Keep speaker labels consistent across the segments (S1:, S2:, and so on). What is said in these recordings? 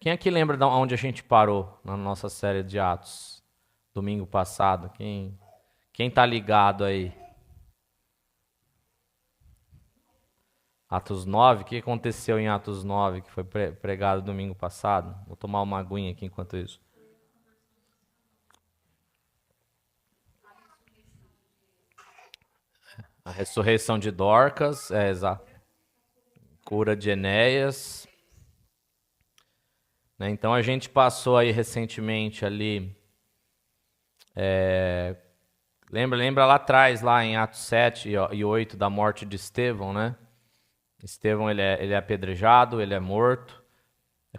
S1: Quem aqui lembra de onde a gente parou na nossa série de Atos? Domingo passado. Quem tá ligado aí? Atos 9. O que aconteceu em Atos 9 que foi pregado domingo passado? Vou tomar uma aguinha aqui enquanto isso. A ressurreição de Dorcas, exato. Cura de Enéas. Né? Então a gente passou aí recentemente ali. Lembra lá atrás, lá em Atos 7 e 8, da morte de Estevão, né? Estevão ele é apedrejado, ele é morto.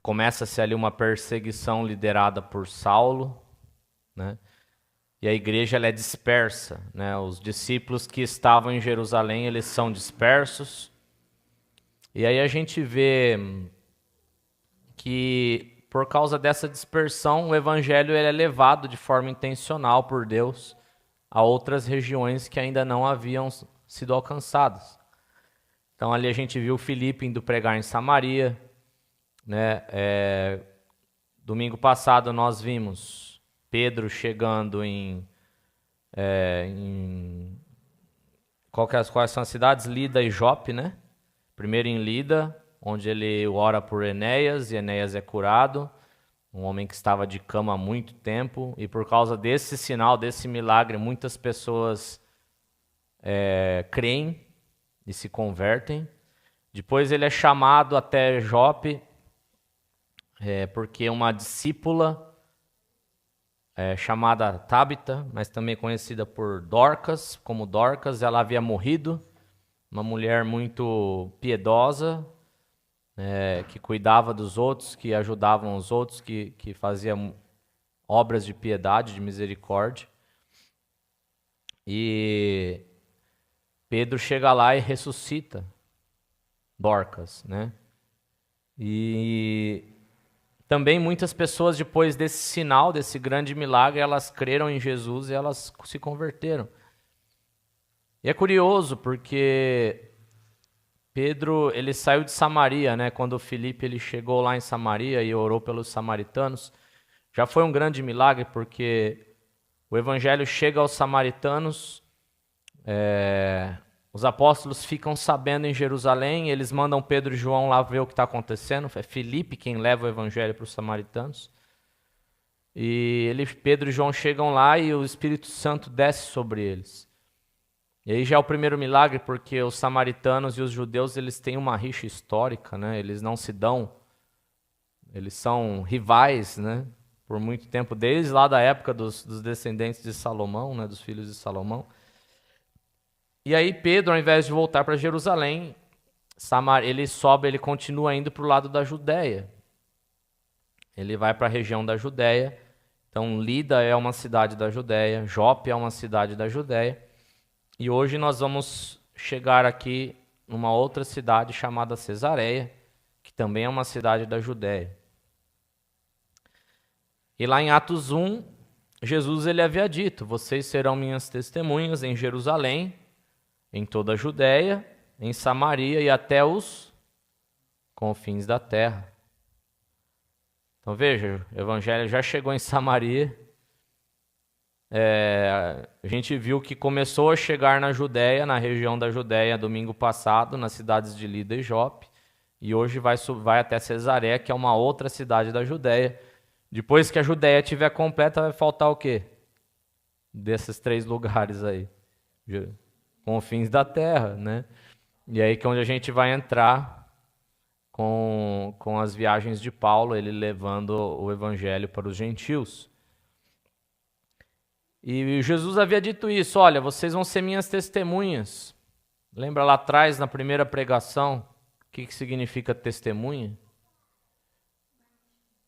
S1: Começa-se ali uma perseguição liderada por Saulo, né? E a igreja ela é dispersa, né? Os discípulos que estavam em Jerusalém, eles são dispersos. E aí a gente vê que por causa dessa dispersão, o evangelho ele é levado de forma intencional por Deus a outras regiões que ainda não haviam sido alcançadas. Então ali a gente viu Filipe indo pregar em Samaria, né? Domingo passado nós vimos Pedro chegando quais são as cidades? Lida e Jope, né? Primeiro em Lida, onde ele ora por Enéas, e Enéas é curado, um homem que estava de cama há muito tempo, e por causa desse sinal, desse milagre, muitas pessoas creem e se convertem. Depois ele é chamado até Jope, porque uma discípula chamada Tabita, mas também conhecida por Dorcas, como Dorcas, ela havia morrido, uma mulher muito piedosa, que cuidava dos outros, que ajudavam os outros, que fazia obras de piedade, de misericórdia. E Pedro chega lá e ressuscita Dorcas, né? E também muitas pessoas, depois desse sinal, desse grande milagre, elas creram em Jesus e elas se converteram. E é curioso porque Pedro, ele saiu de Samaria, né? Quando Filipe ele chegou lá em Samaria e orou pelos samaritanos, já foi um grande milagre porque o evangelho chega aos samaritanos, os apóstolos ficam sabendo em Jerusalém, eles mandam Pedro e João lá ver o que está acontecendo. É Filipe quem leva o evangelho para os samaritanos. E Pedro e João chegam lá e o Espírito Santo desce sobre eles. E aí já é o primeiro milagre, porque os samaritanos e os judeus eles têm uma rixa histórica, né? Eles não se dão, eles são rivais, né? Por muito tempo, desde lá da época dos descendentes de Salomão, né? Dos filhos de Salomão. E aí Pedro, ao invés de voltar para Jerusalém, ele continua indo para o lado da Judéia. Ele vai para a região da Judéia. Então Lida é uma cidade da Judéia, Jope é uma cidade da Judéia. E hoje nós vamos chegar aqui numa outra cidade chamada Cesareia, que também é uma cidade da Judéia. E lá em Atos 1, Jesus ele havia dito: vocês serão minhas testemunhas em Jerusalém, em toda a Judéia, em Samaria e até os confins da terra. Então veja, o evangelho já chegou em Samaria. A gente viu que começou a chegar na Judéia, na região da Judéia, domingo passado, nas cidades de Lida e Jope. E hoje vai até Cesareia, que é uma outra cidade da Judéia. Depois que a Judéia estiver completa, vai faltar o quê? Desses 3 lugares aí. Confins da terra, né? E aí que é onde a gente vai entrar com as viagens de Paulo, ele levando o evangelho para os gentios. E Jesus havia dito isso: olha, vocês vão ser minhas testemunhas. Lembra lá atrás, na primeira pregação, o que significa testemunha?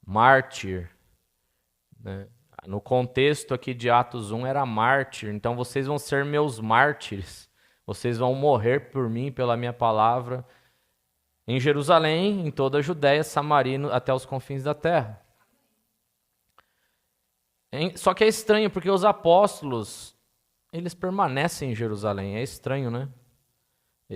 S1: Mártir, né? No contexto aqui de Atos 1 era mártir, então vocês vão ser meus mártires. Vocês vão morrer por mim, pela minha palavra, em Jerusalém, em toda a Judéia, Samaria, até os confins da terra. Só que é estranho, porque os apóstolos, eles permanecem em Jerusalém. É estranho, né?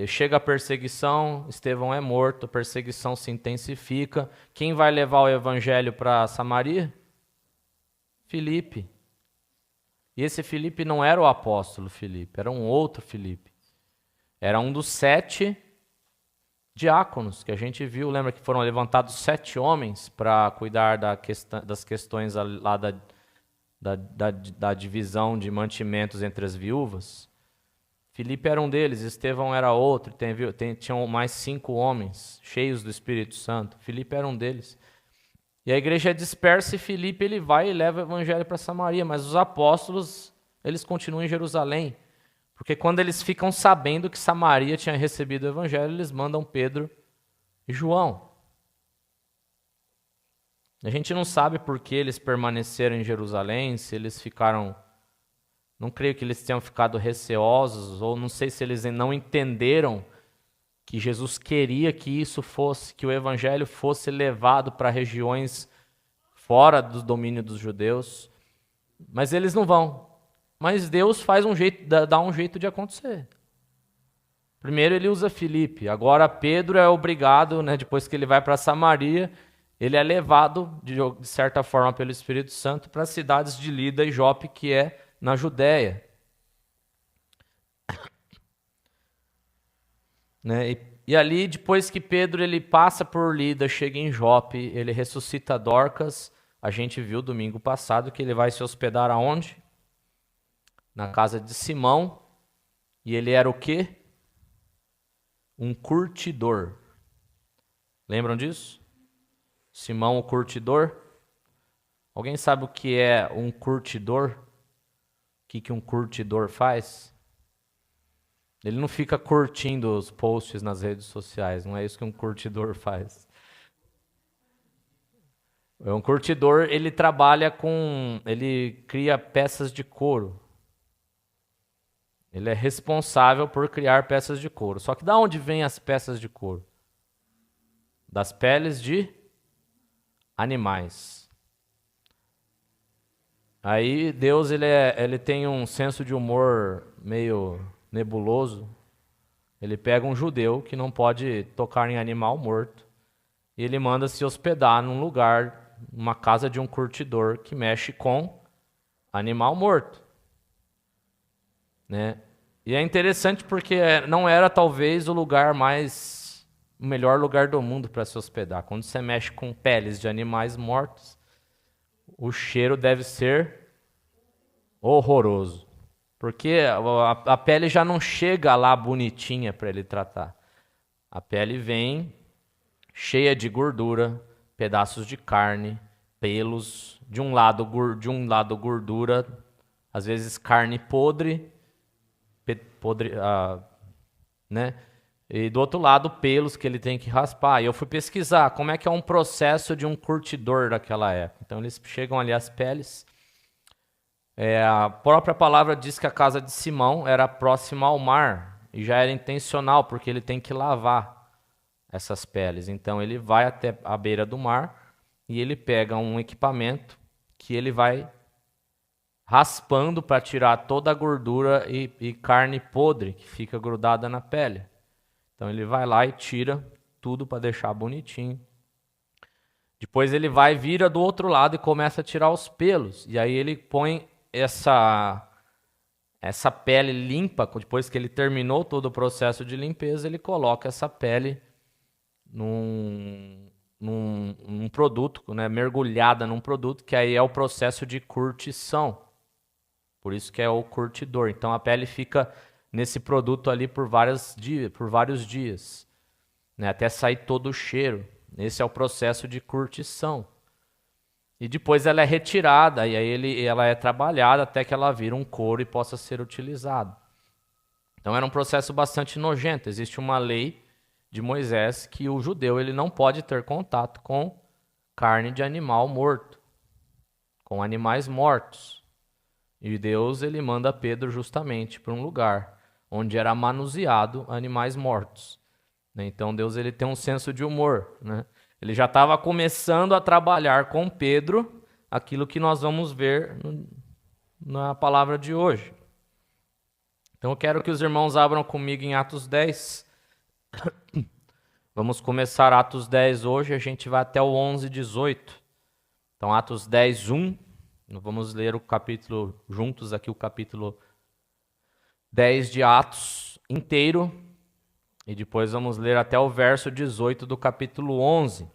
S1: Chega a perseguição, Estevão é morto, a perseguição se intensifica. Quem vai levar o evangelho para Samaria? Filipe. E esse Filipe não era o apóstolo Filipe, era um outro Filipe. Era um dos 7 diáconos que a gente viu. Lembra que foram levantados 7 homens para cuidar das questões lá da divisão de mantimentos entre as viúvas? Filipe era um deles, Estevão era outro, tinham mais 5 homens cheios do Espírito Santo. Filipe era um deles. E a igreja é dispersa e Filipe ele vai e leva o evangelho para Samaria, mas os apóstolos, eles continuam em Jerusalém. Porque quando eles ficam sabendo que Samaria tinha recebido o evangelho, eles mandam Pedro e João. A gente não sabe por que eles permaneceram em Jerusalém, se eles ficaram... Não creio que eles tenham ficado receosos, ou não sei se eles não entenderam que Jesus queria que que o evangelho fosse levado para regiões fora do domínio dos judeus. Mas eles não vão. Mas Deus dá um jeito de acontecer. Primeiro ele usa Filipe, agora Pedro é obrigado, depois que ele vai para Samaria, ele é levado de certa forma pelo Espírito Santo para as cidades de Lida e Jope, que é na Judéia. E ali, depois que Pedro ele passa por Lida, chega em Jope, ele ressuscita Dorcas. A gente viu domingo passado que ele vai se hospedar aonde? Na casa de Simão. E ele era o quê? Um curtidor. Lembram disso? Simão o curtidor? Alguém sabe o que é um curtidor? O que um curtidor faz? Ele não fica curtindo os posts nas redes sociais, não é isso que um curtidor faz. Um curtidor, ele ele cria peças de couro. Ele é responsável por criar peças de couro. Só que da onde vêm as peças de couro? Das peles de animais. Aí Deus ele tem um senso de humor meio nebuloso. Ele pega um judeu que não pode tocar em animal morto e ele manda se hospedar num lugar, numa casa de um curtidor que mexe com animal morto. E é interessante porque não era talvez o melhor lugar do mundo para se hospedar. Quando você mexe com peles de animais mortos, o cheiro deve ser horroroso. Porque a pele já não chega lá bonitinha para ele tratar. A pele vem cheia de gordura, pedaços de carne, pelos, de um lado gordura, às vezes carne podre, e do outro lado pelos que ele tem que raspar. E eu fui pesquisar como é que é um processo de um curtidor daquela época. Então eles chegam ali as peles. A própria palavra diz que a casa de Simão era próxima ao mar e já era intencional porque ele tem que lavar essas peles. Então ele vai até a beira do mar e ele pega um equipamento que ele vai raspando para tirar toda a gordura e carne podre que fica grudada na pele. Então ele vai lá e tira tudo para deixar bonitinho. Depois ele vira do outro lado e começa a tirar os pelos. E aí ele põe essa pele limpa, depois que ele terminou todo o processo de limpeza, ele coloca essa pele num produto, mergulhada num produto, que aí é o processo de curtição. Por isso que é o curtidor. Então a pele fica nesse produto ali por vários dias, até sair todo o cheiro. Esse é o processo de curtição. E depois ela é retirada, e aí ela é trabalhada até que ela vira um couro e possa ser utilizado. Então era um processo bastante nojento. Existe uma lei de Moisés que o judeu ele não pode ter contato com carne de animal morto, com animais mortos. E Deus ele manda Pedro justamente para um lugar onde era manuseado animais mortos. Então Deus ele tem um senso de humor, Ele já estava começando a trabalhar com Pedro aquilo que nós vamos ver na palavra de hoje. Então eu quero que os irmãos abram comigo em Atos 10, Vamos começar Atos 10 hoje, a gente vai até o 11:18. Então, Atos 10, 1. Vamos ler o capítulo juntos aqui, o capítulo 10 de Atos inteiro. E depois vamos ler até o verso 18 do capítulo 11.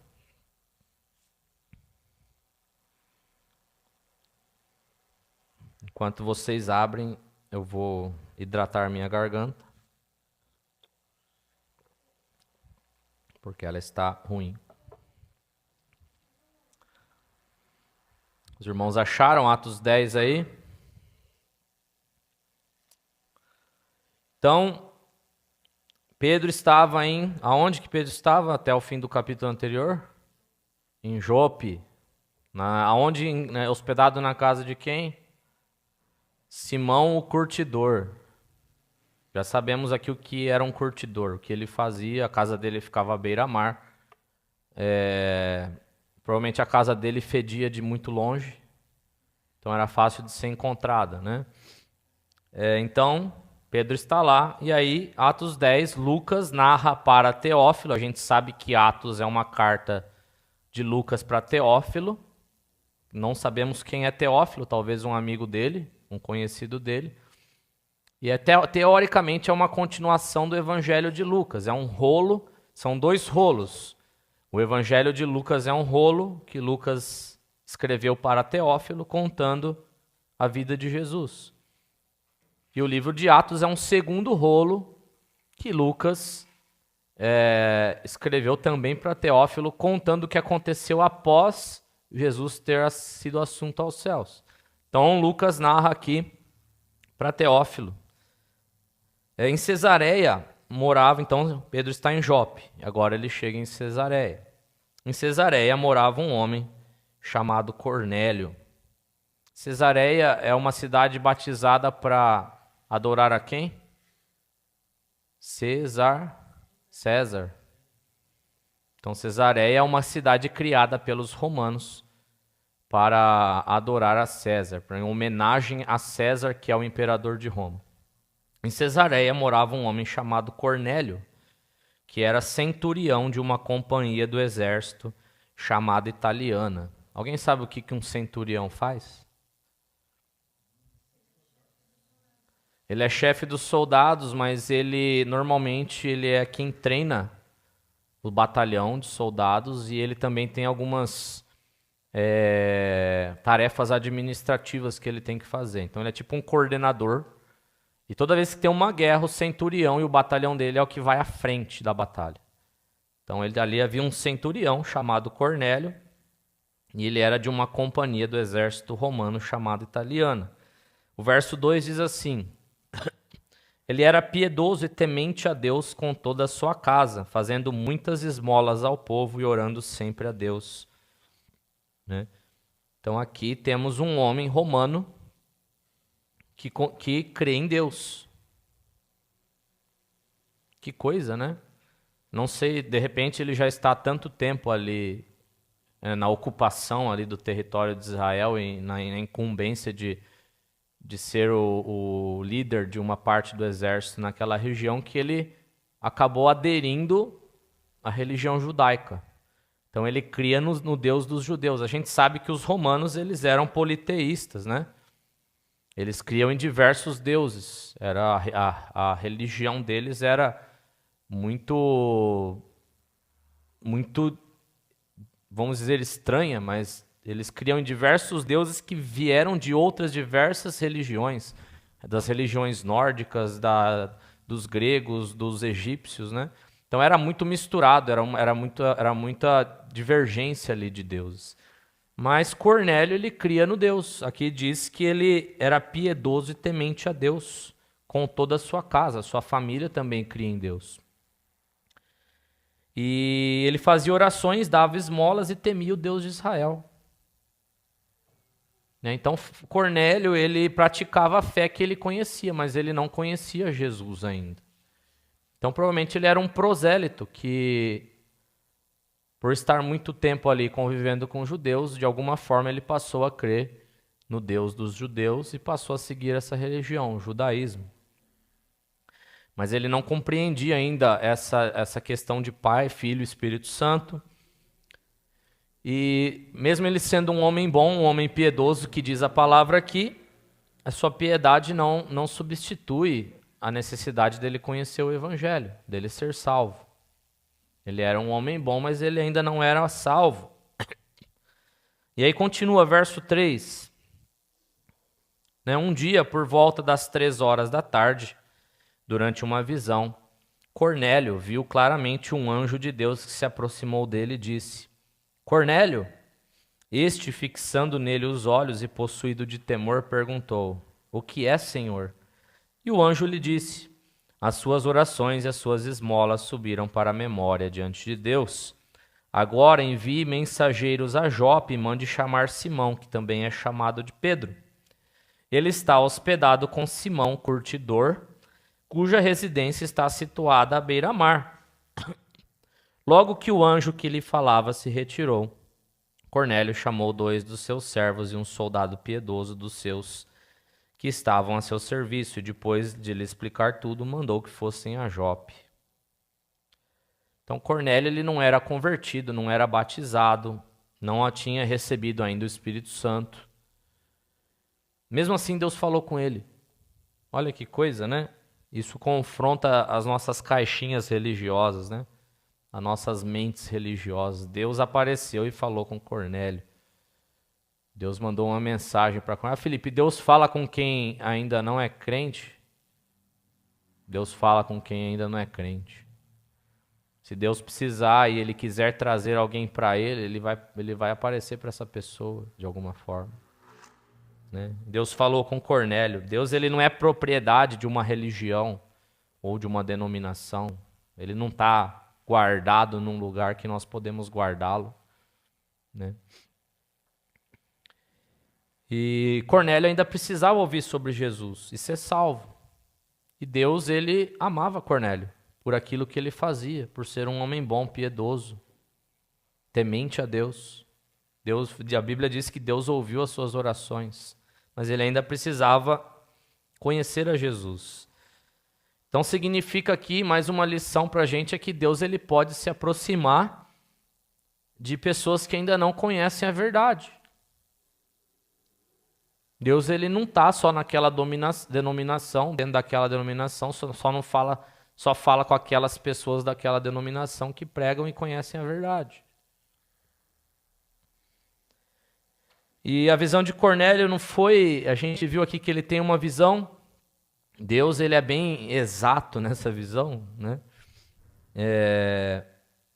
S1: Enquanto vocês abrem, eu vou hidratar minha garganta, porque ela está ruim. Os irmãos acharam Atos 10 aí? Então, Pedro estava em... Aonde que Pedro estava até o fim do capítulo anterior? Em Jope. Aonde? Hospedado na casa de quem? Simão o curtidor. Já sabemos aqui o que era um curtidor, o que ele fazia. A casa dele ficava à beira-mar. Provavelmente a casa dele fedia de muito longe, então era fácil de ser encontrada, né? Então, Pedro está lá, e aí, Atos 10, Lucas narra para Teófilo. A gente sabe que Atos é uma carta de Lucas para Teófilo. Não sabemos quem é Teófilo, talvez um amigo dele, um conhecido dele. E teoricamente é uma continuação do Evangelho de Lucas. É um rolo, são dois rolos. O Evangelho de Lucas é um rolo que Lucas escreveu para Teófilo, contando a vida de Jesus. E o livro de Atos é um segundo rolo que Lucas escreveu também para Teófilo, contando o que aconteceu após Jesus ter sido assunto aos céus. Então Lucas narra aqui para Teófilo. Em Cesareia morava, então Pedro está em Jope, agora ele chega em Cesareia. Em Cesareia morava um homem chamado Cornélio. Cesareia é uma cidade batizada para adorar a quem? César. Então Cesareia é uma cidade criada pelos romanos para adorar a César, em homenagem a César, que é o imperador de Roma. Em Cesareia morava um homem chamado Cornélio, que era centurião de uma companhia do exército chamada Italiana. Alguém sabe o que um centurião faz? Ele é chefe dos soldados, mas normalmente ele é quem treina o batalhão de soldados, e ele também tem algumas tarefas administrativas que ele tem que fazer. Então ele é tipo um coordenador. E toda vez que tem uma guerra, o centurião e o batalhão dele é o que vai à frente da batalha. Então ali havia um centurião chamado Cornélio, e ele era de uma companhia do exército romano chamada Italiana. O verso 2 diz assim: ele era piedoso e temente a Deus com toda a sua casa, fazendo muitas esmolas ao povo e orando sempre a Deus. Né? Então aqui temos um homem romano que crê em Deus. Que coisa, né? Não sei, de repente ele já está há tanto tempo ali na ocupação ali do território de Israel e na incumbência de ser o líder de uma parte do exército naquela região, que ele acabou aderindo à religião judaica. Então ele cria no Deus dos judeus. A gente sabe que os romanos eles eram politeístas, né? Eles criam em diversos deuses. A religião deles era muito, vamos dizer, estranha, mas eles criam em diversos deuses que vieram de outras diversas religiões, das religiões nórdicas, dos gregos, dos egípcios, né? Então era muito misturado, era muita divergência ali de deuses. Mas Cornélio, ele cria no Deus. Aqui diz que ele era piedoso e temente a Deus com toda a sua casa. A sua família também cria em Deus. E ele fazia orações, dava esmolas e temia o Deus de Israel. Então Cornélio, ele praticava a fé que ele conhecia, mas ele não conhecia Jesus ainda. Então provavelmente ele era um prosélito que, por estar muito tempo ali convivendo com judeus, de alguma forma ele passou a crer no Deus dos judeus e passou a seguir essa religião, o judaísmo. Mas ele não compreendia ainda essa questão de Pai, Filho e Espírito Santo. E mesmo ele sendo um homem bom, um homem piedoso, que diz a palavra aqui, a sua piedade não substitui a necessidade dele conhecer o Evangelho, dele ser salvo. Ele era um homem bom, mas ele ainda não era salvo. E aí continua, verso 3. Um dia, por volta das 3 horas da tarde, durante uma visão, Cornélio viu claramente um anjo de Deus que se aproximou dele e disse: Cornélio! Este, fixando nele os olhos e possuído de temor, perguntou: O que é, Senhor? E o anjo lhe disse: As suas orações e as suas esmolas subiram para a memória diante de Deus. Agora envie mensageiros a Jope e mande chamar Simão, que também é chamado de Pedro. Ele está hospedado com Simão, curtidor, cuja residência está situada à beira-mar. Logo que o anjo que lhe falava se retirou, Cornélio chamou 2 dos seus servos e um soldado piedoso dos seus que estavam a seu serviço, e depois de lhe explicar tudo, mandou que fossem a Jope. Então Cornélio ele não era convertido, não era batizado, não tinha recebido ainda o Espírito Santo. Mesmo assim, Deus falou com ele. Olha que coisa, né? Isso confronta as nossas caixinhas religiosas, né? As nossas mentes religiosas. Deus apareceu e falou com Cornélio. Deus mandou uma mensagem para Cornélio. Felipe, Deus fala com quem ainda não é crente? Deus fala com quem ainda não é crente. Se Deus precisar e Ele quiser trazer alguém para Ele vai aparecer para essa pessoa de alguma forma. Né? Deus falou com Cornélio. Deus ele não é propriedade de uma religião ou de uma denominação. Ele não está guardado num lugar que nós podemos guardá-lo. Né? E Cornélio ainda precisava ouvir sobre Jesus e ser salvo. E Deus ele amava Cornélio por aquilo que ele fazia, por ser um homem bom, piedoso, temente a Deus. A Bíblia diz que Deus ouviu as suas orações, mas ele ainda precisava conhecer a Jesus. Então significa aqui, mais uma lição para a gente, é que Deus ele pode se aproximar de pessoas que ainda não conhecem a verdade. Deus ele não está só naquela denominação, dentro daquela denominação, só fala com aquelas pessoas daquela denominação que pregam e conhecem a verdade. E a visão de Cornélio não foi... A gente viu aqui que ele tem uma visão. Deus ele é bem exato nessa visão, né?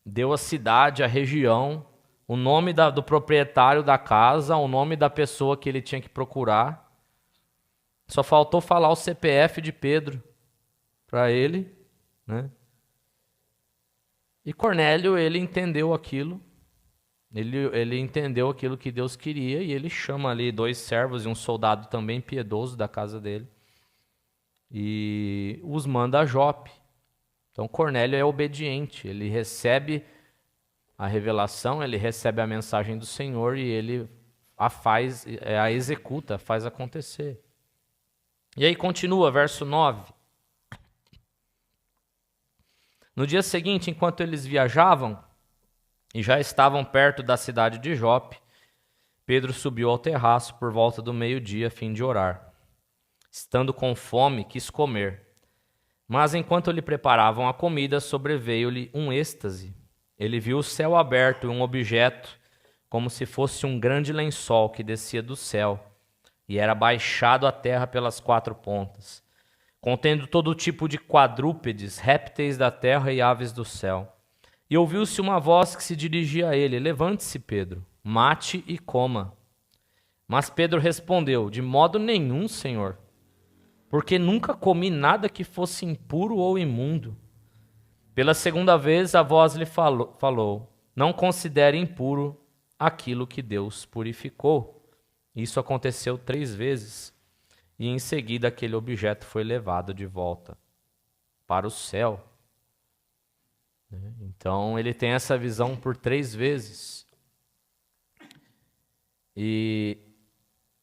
S1: Deu a cidade, a região, o nome do proprietário da casa, o nome da pessoa que ele tinha que procurar. Só faltou falar o CPF de Pedro para ele, né? E Cornélio, ele entendeu aquilo. Ele entendeu aquilo que Deus queria e ele chama ali 2 servos e um soldado também piedoso da casa dele e os manda a Jope. Então Cornélio é obediente, ele recebe a revelação, ele recebe a mensagem do Senhor e ele a executa, faz acontecer. E aí continua, verso 9. No dia seguinte, enquanto eles viajavam e já estavam perto da cidade de Jope, Pedro subiu ao terraço por volta do meio-dia a fim de orar. Estando com fome, quis comer. Mas enquanto lhe preparavam a comida, sobreveio-lhe um êxtase. Ele viu o céu aberto e um objeto, como se fosse um grande lençol que descia do céu, e era baixado à terra pelas 4 pontas, contendo todo tipo de quadrúpedes, répteis da terra e aves do céu. E ouviu-se uma voz que se dirigia a ele: Levante-se, Pedro, mate e coma. Mas Pedro respondeu: De modo nenhum, Senhor, porque nunca comi nada que fosse impuro ou imundo. Pela segunda vez a voz lhe falou: Não considere impuro aquilo que Deus purificou. Isso aconteceu 3 vezes, e em seguida aquele objeto foi levado de volta para o céu. Então ele tem essa visão por 3 vezes. E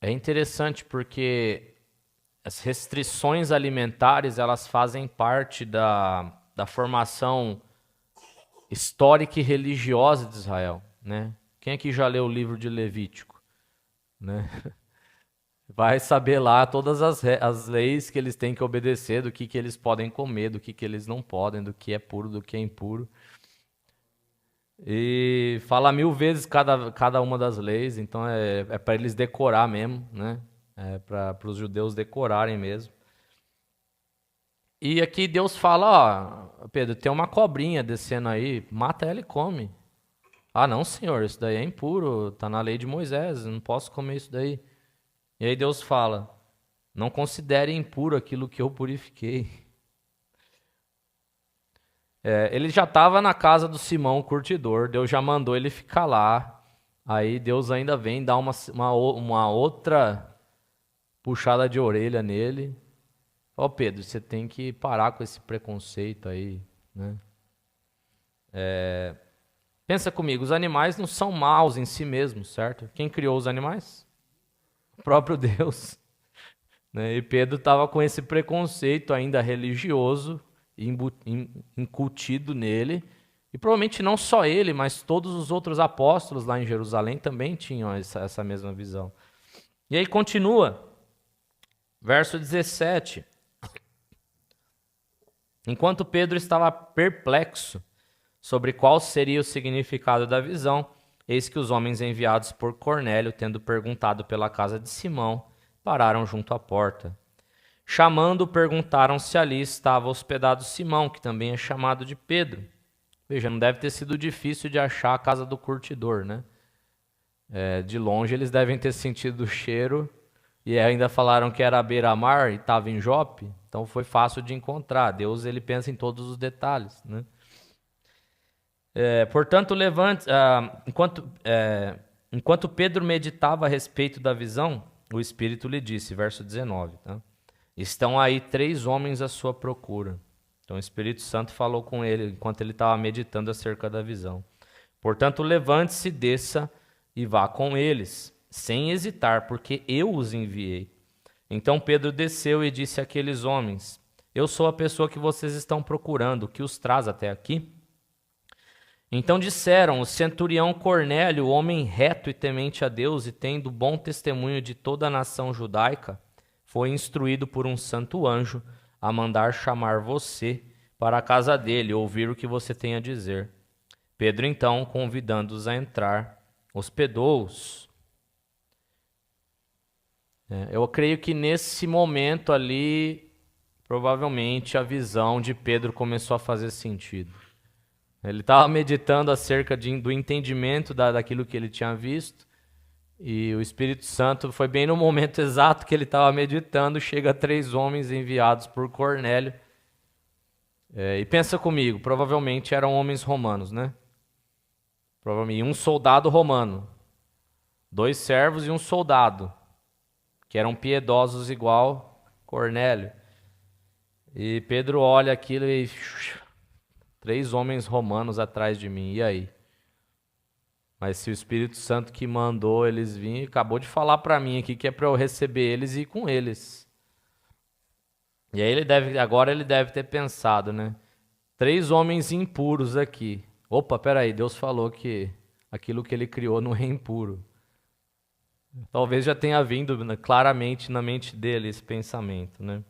S1: é interessante porque as restrições alimentares, elas fazem parte da formação histórica e religiosa de Israel, né? Quem aqui já leu o livro de Levítico, né? Vai saber lá todas as leis que eles têm que obedecer, do que eles podem comer, do que eles não podem, do que é puro, do que é impuro. E fala 1000 vezes cada uma das leis, então é para eles decorar mesmo, né? É para os judeus decorarem mesmo. E aqui Deus fala, ó, Pedro, tem uma cobrinha descendo aí, mata ela e come. Ah, não, senhor, isso daí é impuro, tá na lei de Moisés, eu não posso comer isso daí. E aí Deus fala, não considere impuro aquilo que eu purifiquei. Ele já estava na casa do Simão, o curtidor, Deus já mandou ele ficar lá. Aí Deus ainda vem dar uma outra puxada de orelha nele. Ó, Pedro, você tem que parar com esse preconceito aí, né? Pensa comigo, os animais não são maus em si mesmos, certo? Quem criou os animais? O próprio Deus, né? E Pedro estava com esse preconceito ainda religioso incutido nele. E provavelmente não só ele, mas todos os outros apóstolos lá em Jerusalém também tinham essa mesma visão. E aí continua, verso 17. Enquanto Pedro estava perplexo sobre qual seria o significado da visão, eis que os homens enviados por Cornélio, tendo perguntado pela casa de Simão, pararam junto à porta. Chamando, perguntaram se ali estava hospedado Simão, que também é chamado de Pedro. Veja, não deve ter sido difícil de achar a casa do curtidor, né? De longe eles devem ter sentido o cheiro e ainda falaram que era à beira-mar e estava em Jope, então foi fácil de encontrar. Deus, ele pensa em todos os detalhes, né? Portanto, enquanto Pedro meditava a respeito da visão, o Espírito lhe disse, verso 19, tá? Estão aí 3 homens à sua procura. Então o Espírito Santo falou com ele enquanto ele estava meditando acerca da visão. Portanto, levante-se, desça e vá com eles, sem hesitar, porque eu os enviei. Então Pedro desceu e disse àqueles homens, eu sou a pessoa que vocês estão procurando, que os traz até aqui. Então disseram, o centurião Cornélio, homem reto e temente a Deus e tendo bom testemunho de toda a nação judaica, foi instruído por um santo anjo a mandar chamar você para a casa dele, ouvir o que você tem a dizer. Pedro, então, convidando-os a entrar, hospedou-os. Eu creio que nesse momento ali, provavelmente a visão de Pedro começou a fazer sentido. Ele estava meditando acerca do entendimento daquilo que ele tinha visto, e o Espírito Santo foi bem no momento exato que ele estava meditando, chega 3 homens enviados por Cornélio. E pensa comigo, provavelmente eram homens romanos, né? Provavelmente um soldado romano, 2 servos e um soldado, que eram piedosos igual Cornélio. E Pedro olha aquilo e 3 homens romanos atrás de mim, e aí? Mas se o Espírito Santo que mandou eles virem, acabou de falar para mim aqui que é para eu receber eles e ir com eles. E aí agora ele deve ter pensado, né? 3 homens impuros aqui. Opa, peraí, Deus falou que aquilo que ele criou não é impuro. Talvez já tenha vindo, né, claramente na mente dele esse pensamento, né?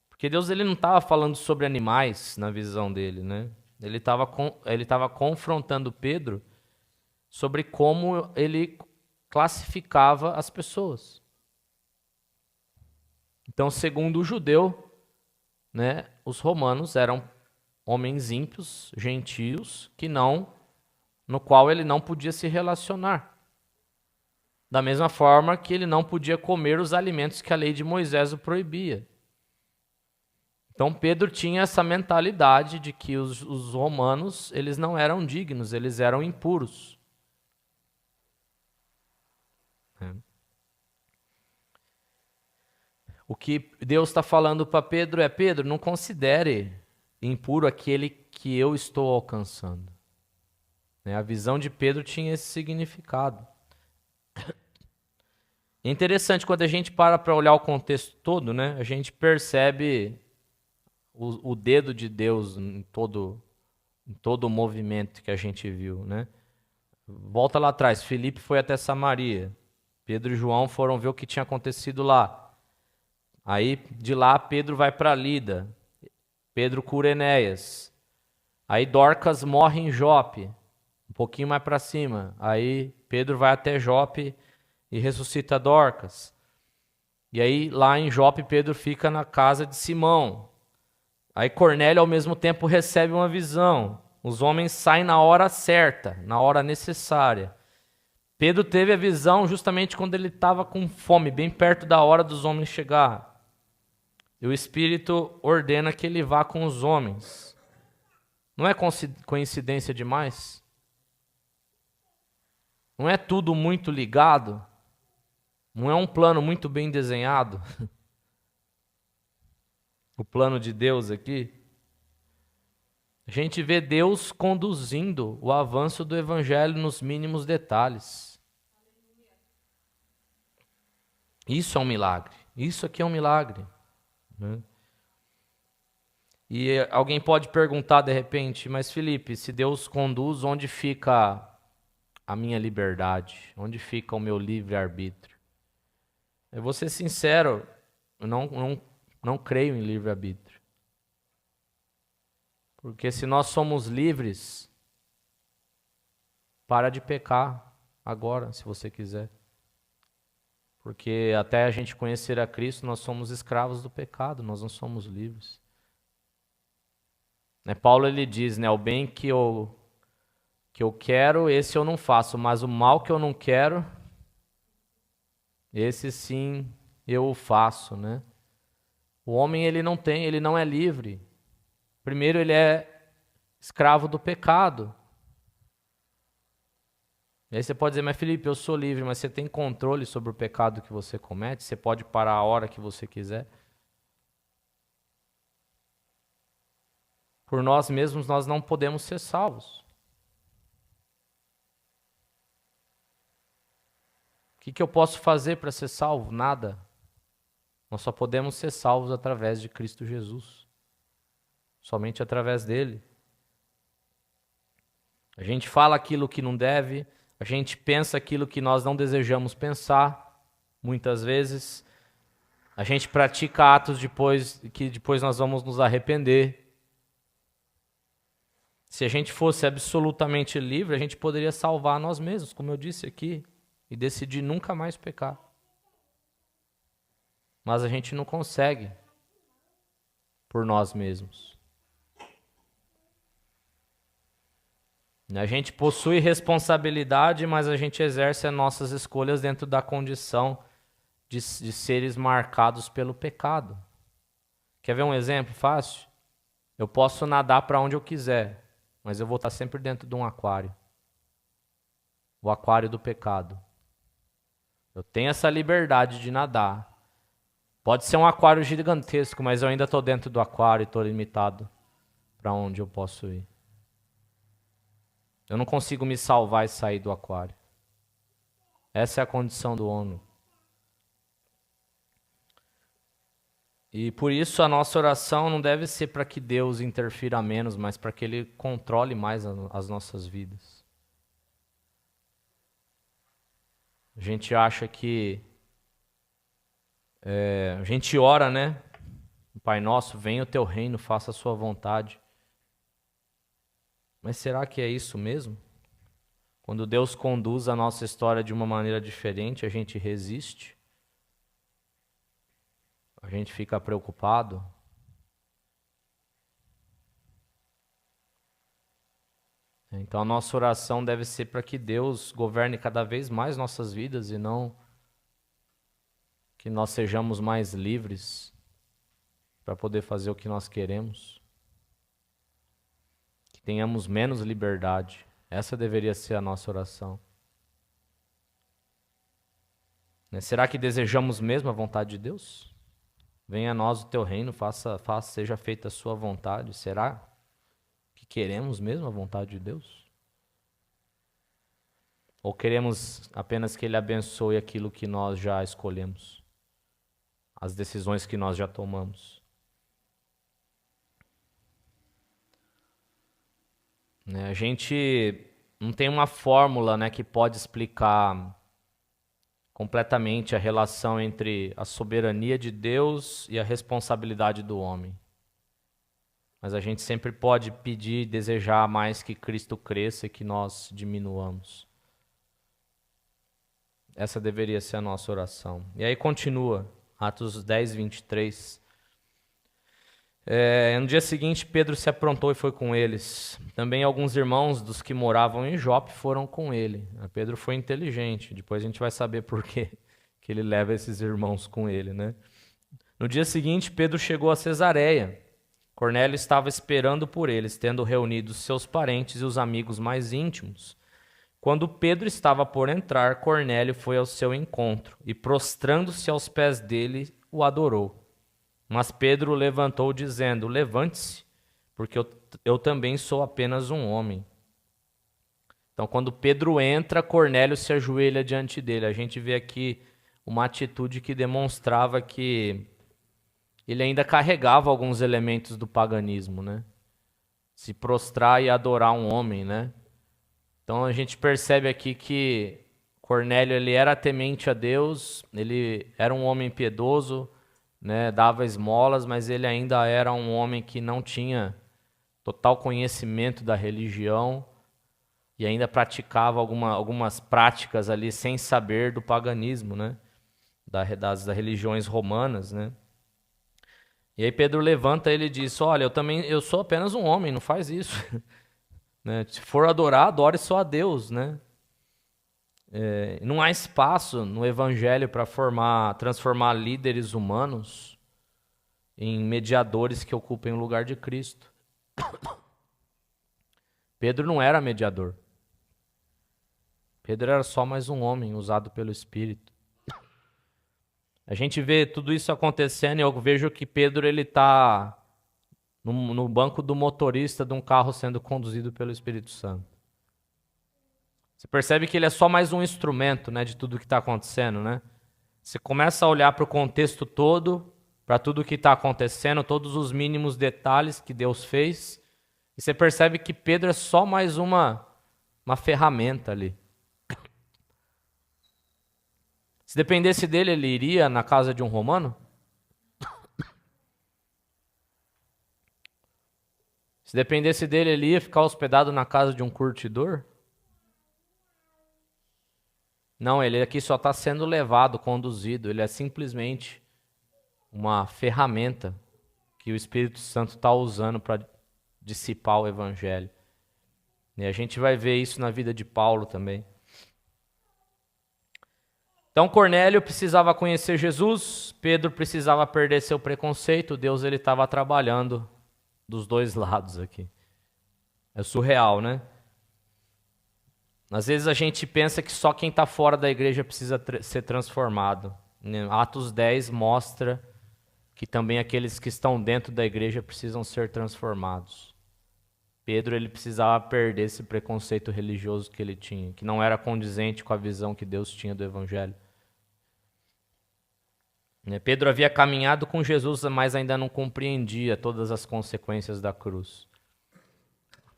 S1: Porque Deus, ele não estava falando sobre animais na visão dele, né? Ele estava confrontando Pedro sobre como ele classificava as pessoas. Então, segundo o judeu, né, os romanos eram homens ímpios, gentios, no qual ele não podia se relacionar. Da mesma forma que ele não podia comer os alimentos que a lei de Moisés o proibia. Então Pedro tinha essa mentalidade de que os romanos, eles não eram dignos, eles eram impuros. O que Deus está falando para Pedro é, Pedro, não considere impuro aquele que eu estou alcançando. A visão de Pedro tinha esse significado. É interessante, quando a gente para olhar o contexto todo, né? A gente percebe o dedo de Deus em todo o movimento que a gente viu, né? Volta lá atrás, Filipe foi até Samaria. Pedro e João foram ver o que tinha acontecido lá. Aí de lá Pedro vai para Lida. Pedro cura Enéas. Aí Dorcas morre em Jope, um pouquinho mais para cima. Aí Pedro vai até Jope e ressuscita Dorcas. E aí lá em Jope Pedro fica na casa de Simão. Aí Cornélio ao mesmo tempo recebe uma visão. Os homens saem na hora certa, na hora necessária. Pedro teve a visão justamente quando ele estava com fome, bem perto da hora dos homens chegar. E o Espírito ordena que ele vá com os homens. Não é coincidência demais? Não é tudo muito ligado? Não é um plano muito bem desenhado? O plano de Deus aqui? A gente vê Deus conduzindo o avanço do Evangelho nos mínimos detalhes. Isso é um milagre. Isso aqui é um milagre, né? E alguém pode perguntar de repente, mas Felipe, se Deus conduz, onde fica a minha liberdade? Onde fica o meu livre-arbítrio? Eu vou ser sincero, eu não creio em livre-arbítrio. Porque se nós somos livres, para de pecar agora, se você quiser. Porque até a gente conhecer a Cristo, nós somos escravos do pecado, nós não somos livres. Paulo ele diz, o bem que eu quero, esse eu não faço, mas o mal que eu não quero, esse sim eu o faço, né? O homem ele não é livre. Primeiro ele é escravo do pecado. E aí você pode dizer, mas Felipe, eu sou livre, mas você tem controle sobre o pecado que você comete? Você pode parar a hora que você quiser? Por nós mesmos, nós não podemos ser salvos. O que eu posso fazer para ser salvo? Nada. Nós só podemos ser salvos através de Cristo Jesus. Somente através dele. A gente fala aquilo que não deve, a gente pensa aquilo que nós não desejamos pensar, muitas vezes. A gente pratica atos que depois nós vamos nos arrepender. Se a gente fosse absolutamente livre, a gente poderia salvar nós mesmos, como eu disse aqui, e decidir nunca mais pecar. Mas a gente não consegue por nós mesmos. A gente possui responsabilidade, mas a gente exerce as nossas escolhas dentro da condição de seres marcados pelo pecado. Quer ver um exemplo fácil? Eu posso nadar para onde eu quiser, mas eu vou estar sempre dentro de um aquário. O aquário do pecado. Eu tenho essa liberdade de nadar. Pode ser um aquário gigantesco, mas eu ainda estou dentro do aquário e estou limitado para onde eu posso ir. Eu não consigo me salvar e sair do aquário. Essa é a condição do homem. E por isso a nossa oração não deve ser para que Deus interfira menos, mas para que Ele controle mais as nossas vidas. A gente acha que... a gente ora, né? Pai nosso, venha o teu reino, faça a sua vontade. Mas será que é isso mesmo? Quando Deus conduz a nossa história de uma maneira diferente, a gente resiste? A gente fica preocupado? Então a nossa oração deve ser para que Deus governe cada vez mais nossas vidas e não que nós sejamos mais livres para poder fazer o que nós queremos. Que tenhamos menos liberdade. Essa deveria ser a nossa oração. Será que desejamos mesmo a vontade de Deus? Venha a nós o teu reino, seja feita a sua vontade. Será que queremos mesmo a vontade de Deus? Ou queremos apenas que Ele abençoe aquilo que nós já escolhemos? As decisões que nós já tomamos? A gente não tem uma fórmula, né, que pode explicar completamente a relação entre a soberania de Deus e a responsabilidade do homem. Mas a gente sempre pode pedir e desejar mais que Cristo cresça e que nós diminuamos. Essa deveria ser a nossa oração. E aí continua, Atos 10, 23. No dia seguinte, Pedro se aprontou e foi com eles. Também alguns irmãos dos que moravam em Jope foram com ele. Pedro foi inteligente. Depois a gente vai saber por que ele leva esses irmãos com ele, né? No dia seguinte, Pedro chegou a Cesareia. Cornélio estava esperando por eles, tendo reunido seus parentes e os amigos mais íntimos. Quando Pedro estava por entrar, Cornélio foi ao seu encontro e, prostrando-se aos pés dele, o adorou. Mas Pedro o levantou, dizendo: levante-se, porque eu também sou apenas um homem. Então, quando Pedro entra, Cornélio se ajoelha diante dele. A gente vê aqui uma atitude que demonstrava que ele ainda carregava alguns elementos do paganismo, né? Se prostrar e adorar um homem, né? Então a gente percebe aqui que Cornélio ele era temente a Deus, ele era um homem piedoso, né? Dava esmolas, mas ele ainda era um homem que não tinha total conhecimento da religião e ainda praticava algumas práticas ali sem saber do paganismo, né? Das religiões romanas, né? E aí Pedro levanta ele e diz: olha, eu sou apenas um homem, não faz isso. Né? Se for adorar, adore só a Deus, né? Não há espaço no evangelho para transformar líderes humanos em mediadores que ocupem o lugar de Cristo. Pedro não era mediador. Pedro era só mais um homem usado pelo Espírito. A gente vê tudo isso acontecendo e eu vejo que Pedro ele está no banco do motorista de um carro sendo conduzido pelo Espírito Santo. Você percebe que ele é só mais um instrumento, né, de tudo que está acontecendo, né? Você começa a olhar para o contexto todo, para tudo que está acontecendo, todos os mínimos detalhes que Deus fez, e você percebe que Pedro é só mais uma ferramenta ali. Se dependesse dele, ele iria na casa de um romano? Se dependesse dele, ele ia ficar hospedado na casa de um curtidor? Não, ele aqui só está sendo levado, conduzido. Ele é simplesmente uma ferramenta que o Espírito Santo está usando para dissipar o Evangelho. E a gente vai ver isso na vida de Paulo também. Então Cornélio precisava conhecer Jesus, Pedro precisava perder seu preconceito, Deus ele estava trabalhando dos dois lados aqui. É surreal, né? Às vezes a gente pensa que só quem está fora da igreja precisa ser transformado. Atos 10 mostra que também aqueles que estão dentro da igreja precisam ser transformados. Pedro ele precisava perder esse preconceito religioso que ele tinha, que não era condizente com a visão que Deus tinha do Evangelho. Pedro havia caminhado com Jesus, mas ainda não compreendia todas as consequências da cruz.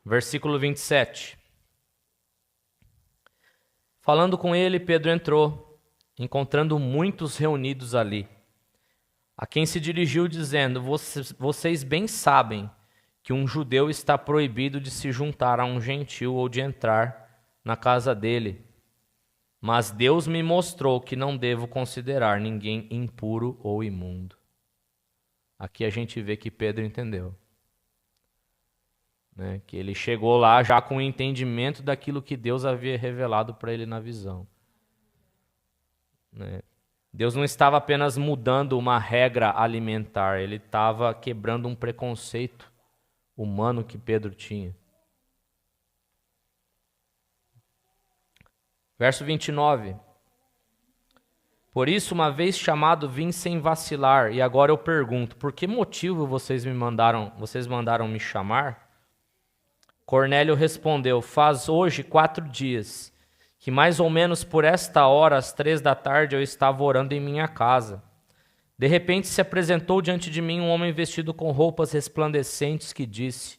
S1: Versículo 27. Falando com ele, Pedro entrou, encontrando muitos reunidos ali, a quem se dirigiu dizendo: vocês bem sabem que um judeu está proibido de se juntar a um gentil ou de entrar na casa dele. Mas Deus me mostrou que não devo considerar ninguém impuro ou imundo. Aqui a gente vê que Pedro entendeu. Né? Que ele chegou lá já com o entendimento daquilo que Deus havia revelado para ele na visão. Né? Deus não estava apenas mudando uma regra alimentar, ele estava quebrando um preconceito humano que Pedro tinha. Verso 29. Por isso, uma vez chamado, vim sem vacilar, e agora eu pergunto: por que motivo vocês mandaram me chamar? Cornélio respondeu: faz hoje 4 dias que mais ou menos por esta hora, às 3 da tarde, eu estava orando em minha casa. De repente se apresentou diante de mim um homem vestido com roupas resplandecentes que disse: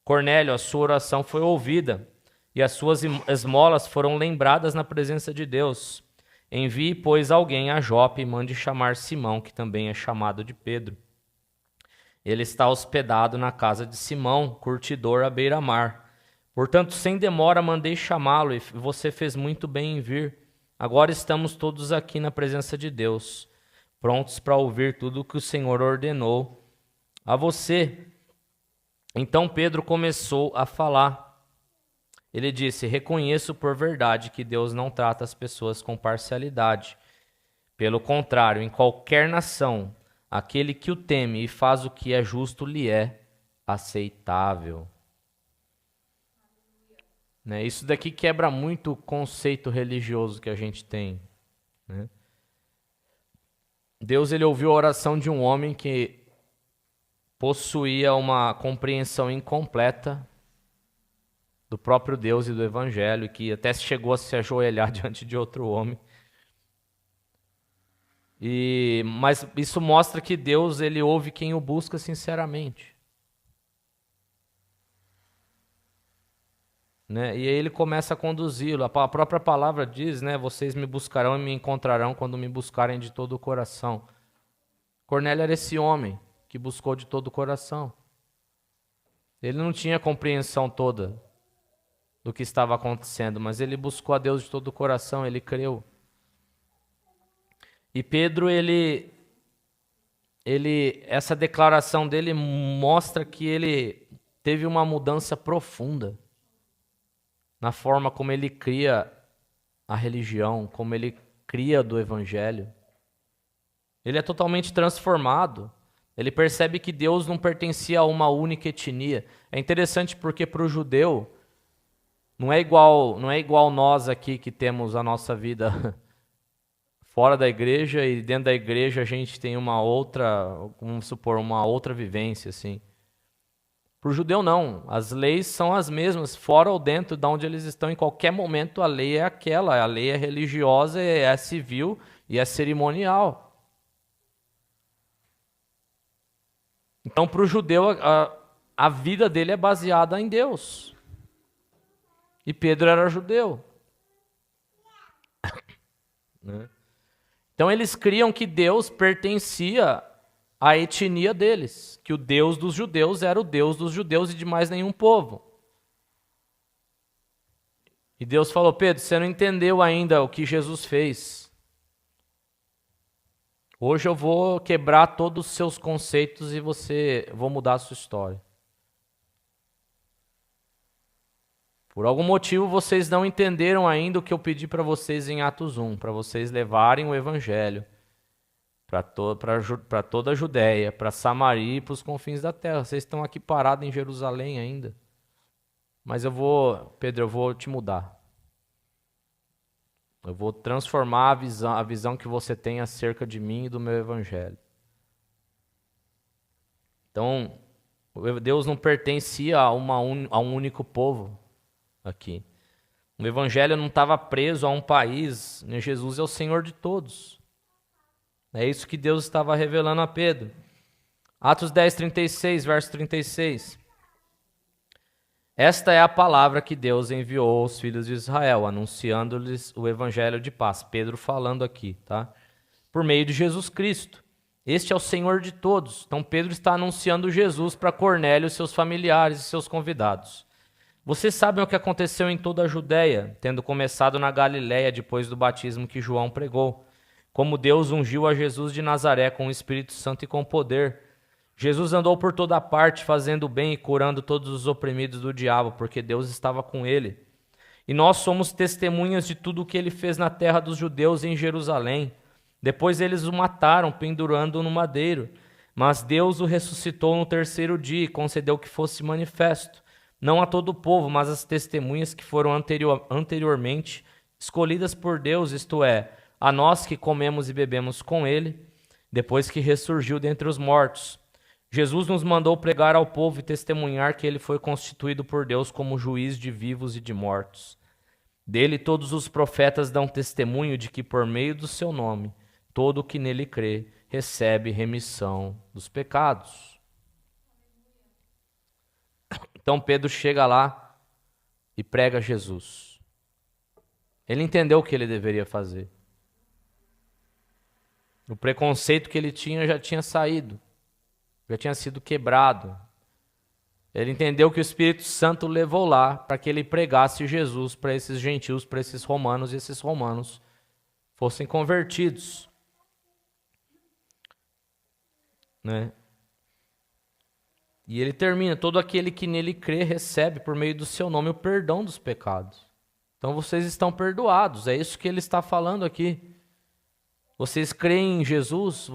S1: Cornélio, a sua oração foi ouvida e as suas esmolas foram lembradas na presença de Deus. Envie, pois, alguém a Jope e mande chamar Simão, que também é chamado de Pedro. Ele está hospedado na casa de Simão, curtidor à beira-mar. Portanto, sem demora, mandei chamá-lo e você fez muito bem em vir. Agora estamos todos aqui na presença de Deus, prontos para ouvir tudo o que o Senhor ordenou a você. Então Pedro começou a falar. Ele disse: reconheço por verdade que Deus não trata as pessoas com parcialidade. Pelo contrário, em qualquer nação, aquele que o teme e faz o que é justo lhe é aceitável. Né? Isso daqui quebra muito o conceito religioso que a gente tem. Né? Deus, ele ouviu a oração de um homem que possuía uma compreensão incompleta do próprio Deus e do Evangelho, que até chegou a se ajoelhar diante de outro homem. Mas isso mostra que Deus, ele ouve quem o busca sinceramente. Né? E aí ele começa a conduzi-lo. A própria palavra diz, né, vocês me buscarão e me encontrarão quando me buscarem de todo o coração. Cornélio era esse homem que buscou de todo o coração. Ele não tinha compreensão toda do que estava acontecendo, mas ele buscou a Deus de todo o coração, ele creu. E Pedro, essa declaração dele mostra que ele teve uma mudança profunda na forma como ele cria a religião, como ele cria do evangelho. Ele é totalmente transformado. Ele percebe que Deus não pertencia a uma única etnia. É interessante porque para o judeu não é igual nós aqui que temos a nossa vida fora da igreja e dentro da igreja a gente tem uma outra, vamos supor, uma outra vivência assim. Para o judeu não, as leis são as mesmas, fora ou dentro de onde eles estão, em qualquer momento a lei é aquela, a lei é religiosa, é civil e é cerimonial. Então para o judeu a vida dele é baseada em Deus. E Pedro era judeu. Então eles criam que Deus pertencia à etnia deles, que o Deus dos judeus era o Deus dos judeus e de mais nenhum povo. E Deus falou: Pedro, você não entendeu ainda o que Jesus fez. Hoje eu vou quebrar todos os seus conceitos e vou mudar a sua história. Por algum motivo vocês não entenderam ainda o que eu pedi para vocês em Atos 1, para vocês levarem o evangelho para toda a Judéia, para Samaria e para os confins da terra. Vocês estão aqui parados em Jerusalém ainda. Mas Pedro, eu vou te mudar. Eu vou transformar a visão que você tem acerca de mim e do meu evangelho. Então, Deus não pertencia a um único povo aqui. O evangelho não estava preso a um país, né? Jesus é o Senhor de todos. É isso que Deus estava revelando a Pedro. Atos 10, 36, verso 36. Esta é a palavra que Deus enviou aos filhos de Israel, anunciando-lhes o evangelho de paz. Pedro falando aqui, tá? Por meio de Jesus Cristo. Este é o Senhor de todos. Então Pedro está anunciando Jesus para Cornélio, seus familiares e seus convidados. Vocês sabem o que aconteceu em toda a Judéia, tendo começado na Galiléia depois do batismo que João pregou. Como Deus ungiu a Jesus de Nazaré com o Espírito Santo e com poder. Jesus andou por toda parte, fazendo bem e curando todos os oprimidos do diabo, porque Deus estava com ele. E nós somos testemunhas de tudo o que ele fez na terra dos judeus e em Jerusalém. Depois eles o mataram, pendurando-o no madeiro. Mas Deus o ressuscitou no terceiro dia e concedeu que fosse manifesto, não a todo o povo, mas às testemunhas que foram anteriormente escolhidas por Deus, isto é, a nós que comemos e bebemos com ele, depois que ressurgiu dentre os mortos. Jesus nos mandou pregar ao povo e testemunhar que ele foi constituído por Deus como juiz de vivos e de mortos. Dele todos os profetas dão testemunho de que por meio do seu nome, todo o que nele crê recebe remissão dos pecados. Então Pedro chega lá e prega Jesus. Ele entendeu o que ele deveria fazer. O preconceito que ele tinha já tinha saído, já tinha sido quebrado. Ele entendeu que o Espírito Santo levou lá para que ele pregasse Jesus para esses gentios, para esses romanos, e esses romanos fossem convertidos. Né? E ele termina: todo aquele que nele crê recebe por meio do seu nome o perdão dos pecados. Então vocês estão perdoados, é isso que ele está falando aqui. Vocês creem em Jesus,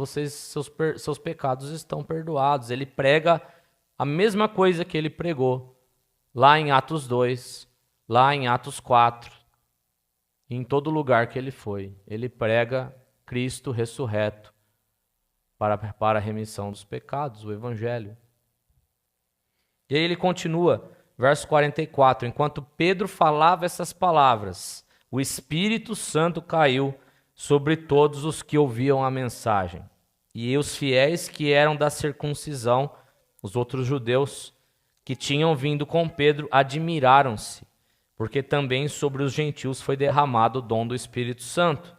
S1: seus pecados estão perdoados. Ele prega a mesma coisa que ele pregou lá em Atos 2, lá em Atos 4, em todo lugar que ele foi. Ele prega Cristo ressurreto para a remissão dos pecados, o Evangelho. E aí ele continua, verso 44, enquanto Pedro falava essas palavras, o Espírito Santo caiu sobre todos os que ouviam a mensagem. E os fiéis que eram da circuncisão, os outros judeus que tinham vindo com Pedro, admiraram-se, porque também sobre os gentios foi derramado o dom do Espírito Santo,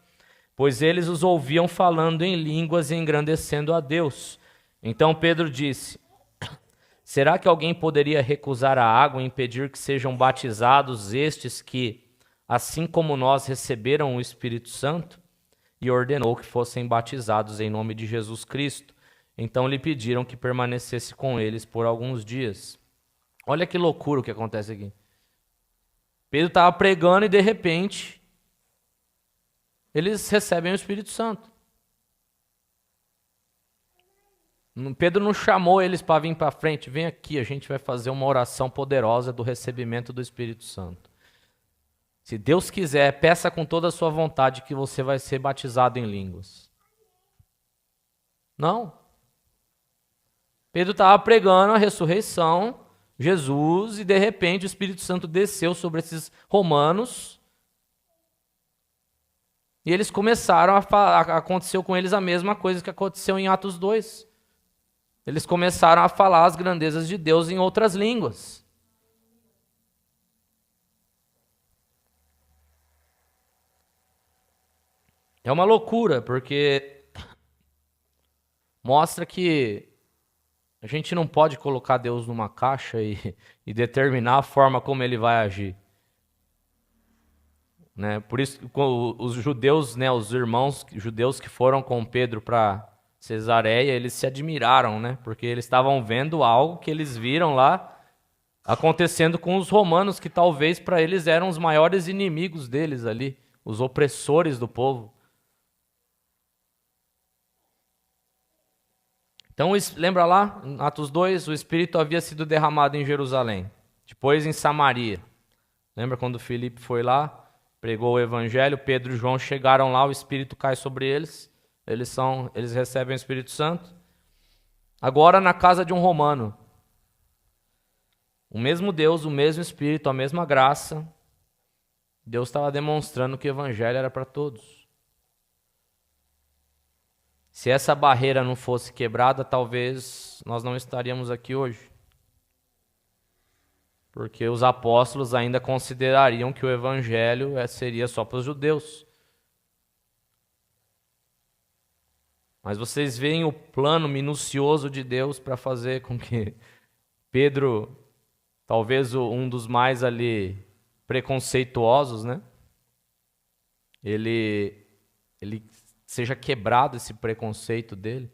S1: pois eles os ouviam falando em línguas e engrandecendo a Deus. Então Pedro disse: será que alguém poderia recusar a água e impedir que sejam batizados estes que, assim como nós, receberam o Espírito Santo? E ordenou que fossem batizados em nome de Jesus Cristo. Então lhe pediram que permanecesse com eles por alguns dias. Olha que loucura o que acontece aqui. Pedro estava pregando e de repente eles recebem o Espírito Santo. Pedro não chamou eles para vir para frente. Vem aqui, a gente vai fazer uma oração poderosa do recebimento do Espírito Santo. Se Deus quiser, peça com toda a sua vontade que você vai ser batizado em línguas. Não. Pedro estava pregando a ressurreição, Jesus, e de repente o Espírito Santo desceu sobre esses romanos. E eles começaram aconteceu com eles a mesma coisa que aconteceu em Atos 2. Eles começaram a falar as grandezas de Deus em outras línguas. É uma loucura, porque mostra que a gente não pode colocar Deus numa caixa e determinar a forma como ele vai agir. Né? Por isso, os judeus, né, os irmãos judeus que foram com Pedro para Cesareia, eles se admiraram, né? Porque eles estavam vendo algo que eles viram lá acontecendo com os romanos, que talvez para eles eram os maiores inimigos deles ali, os opressores do povo. Então, lembra lá, em Atos 2, o Espírito havia sido derramado em Jerusalém, depois em Samaria. Lembra quando Filipe foi lá, pregou o Evangelho, Pedro e João chegaram lá, o Espírito cai sobre eles, eles recebem o Espírito Santo. Agora na casa de um romano, o mesmo Deus, o mesmo Espírito, a mesma graça, Deus estava demonstrando que o Evangelho era para todos. Se essa barreira não fosse quebrada, talvez nós não estaríamos aqui hoje. Porque os apóstolos ainda considerariam que o Evangelho seria só para os judeus. Mas vocês veem o plano minucioso de Deus para fazer com que Pedro, talvez um dos mais ali preconceituosos, né? Ele seja quebrado esse preconceito dele.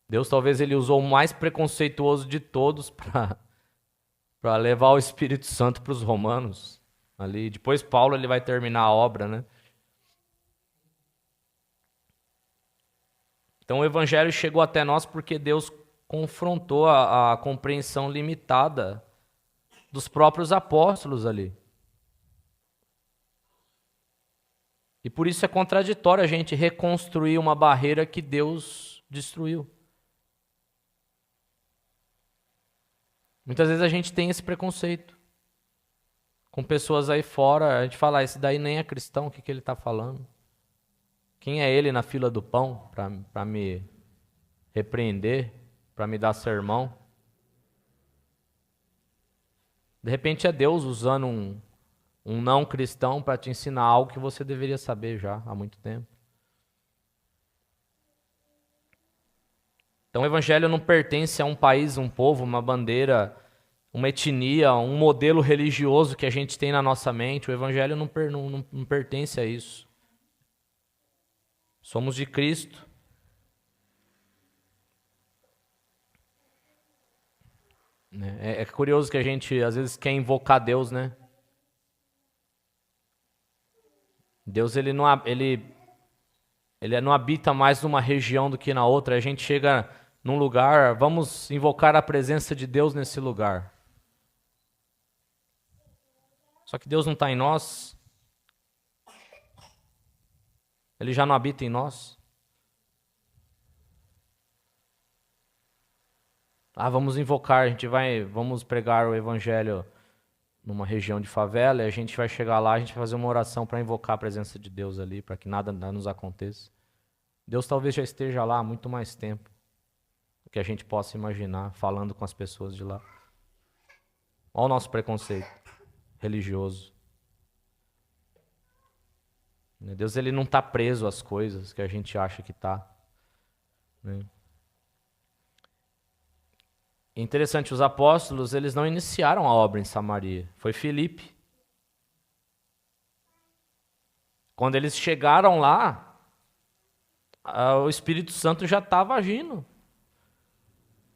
S1: Deus talvez ele usou o mais preconceituoso de todos para levar o Espírito Santo para os romanos. Ali. Depois Paulo ele vai terminar a obra, né? Então o Evangelho chegou até nós porque Deus confrontou a compreensão limitada dos próprios apóstolos ali. E por isso é contraditório a gente reconstruir uma barreira que Deus destruiu. Muitas vezes a gente tem esse preconceito. com pessoas aí fora, a gente fala, esse daí nem é cristão, o que ele está falando? Quem é ele na fila do pão para me repreender, para me dar sermão? De repente é Deus usando um não cristão para te ensinar algo que você deveria saber já há muito tempo. Então o evangelho não pertence a um país, um povo, uma bandeira, uma etnia, um modelo religioso que a gente tem na nossa mente. O evangelho não pertence a isso. Somos de Cristo. É curioso que a gente às vezes quer invocar Deus, né? Deus ele não habita mais numa região do que na outra. A gente chega num lugar, vamos invocar a presença de Deus nesse lugar. Só que Deus não está em nós. Ele já não habita em nós. Vamos invocar, vamos pregar o evangelho numa região de favela, e a gente vai chegar lá, a gente vai fazer uma oração para invocar a presença de Deus ali, para que nada nos aconteça. Deus talvez já esteja lá há muito mais tempo do que a gente possa imaginar, falando com as pessoas de lá. Olha o nosso preconceito religioso. Deus ele não está preso às coisas que a gente acha que está. É interessante, os apóstolos eles não iniciaram a obra em Samaria, foi Filipe. Quando eles chegaram lá, o Espírito Santo já estava agindo.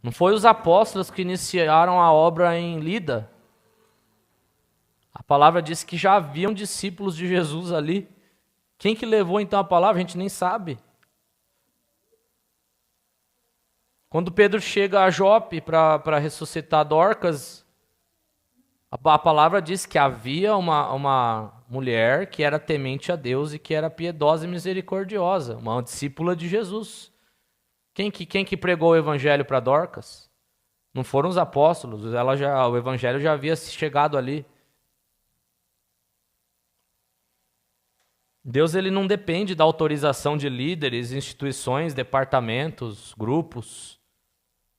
S1: Não foi os apóstolos que iniciaram a obra em Lida. A palavra diz que já haviam discípulos de Jesus ali. Quem que levou então a palavra? A gente nem sabe. Quando Pedro chega a Jope para ressuscitar Dorcas, a palavra diz que havia uma mulher que era temente a Deus e que era piedosa e misericordiosa, uma discípula de Jesus. Quem que pregou o evangelho para Dorcas? Não foram os apóstolos, o evangelho já havia chegado ali. Deus ele não depende da autorização de líderes, instituições, departamentos, grupos,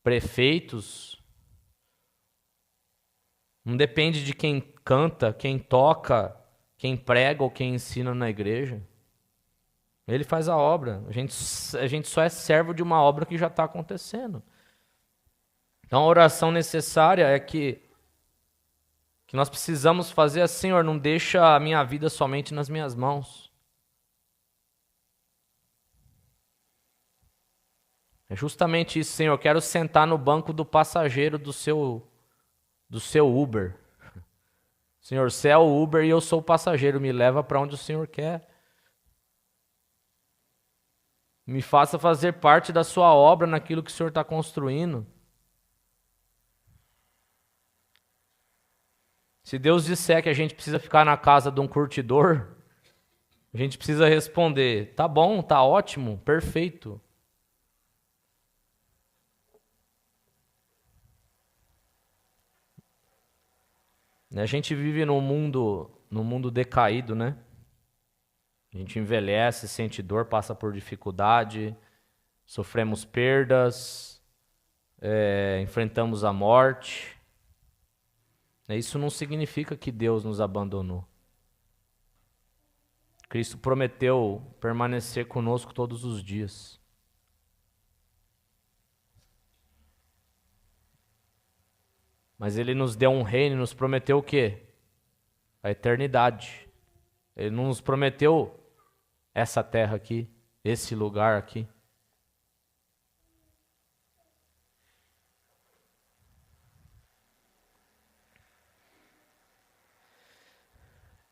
S1: prefeitos. Não depende de quem canta, quem toca, quem prega ou quem ensina na igreja. Ele faz a obra. A gente só é servo de uma obra que já está acontecendo. Então a oração necessária é que nós precisamos fazer assim: Senhor, não deixa a minha vida somente nas minhas mãos. É justamente isso, Senhor. Eu quero sentar no banco do passageiro do seu Uber. Senhor, você é o Uber e eu sou o passageiro. Me leva para onde o Senhor quer. Me faça fazer parte da sua obra naquilo que o Senhor está construindo. Se Deus disser que a gente precisa ficar na casa de um curtidor, a gente precisa responder: tá bom, tá ótimo, perfeito. A gente vive num mundo decaído, né? A gente envelhece, sente dor, passa por dificuldade, sofremos perdas, enfrentamos a morte. Isso não significa que Deus nos abandonou. Cristo prometeu permanecer conosco todos os dias. Mas Ele nos deu um reino e nos prometeu o quê? A eternidade. Ele não nos prometeu essa terra aqui, esse lugar aqui.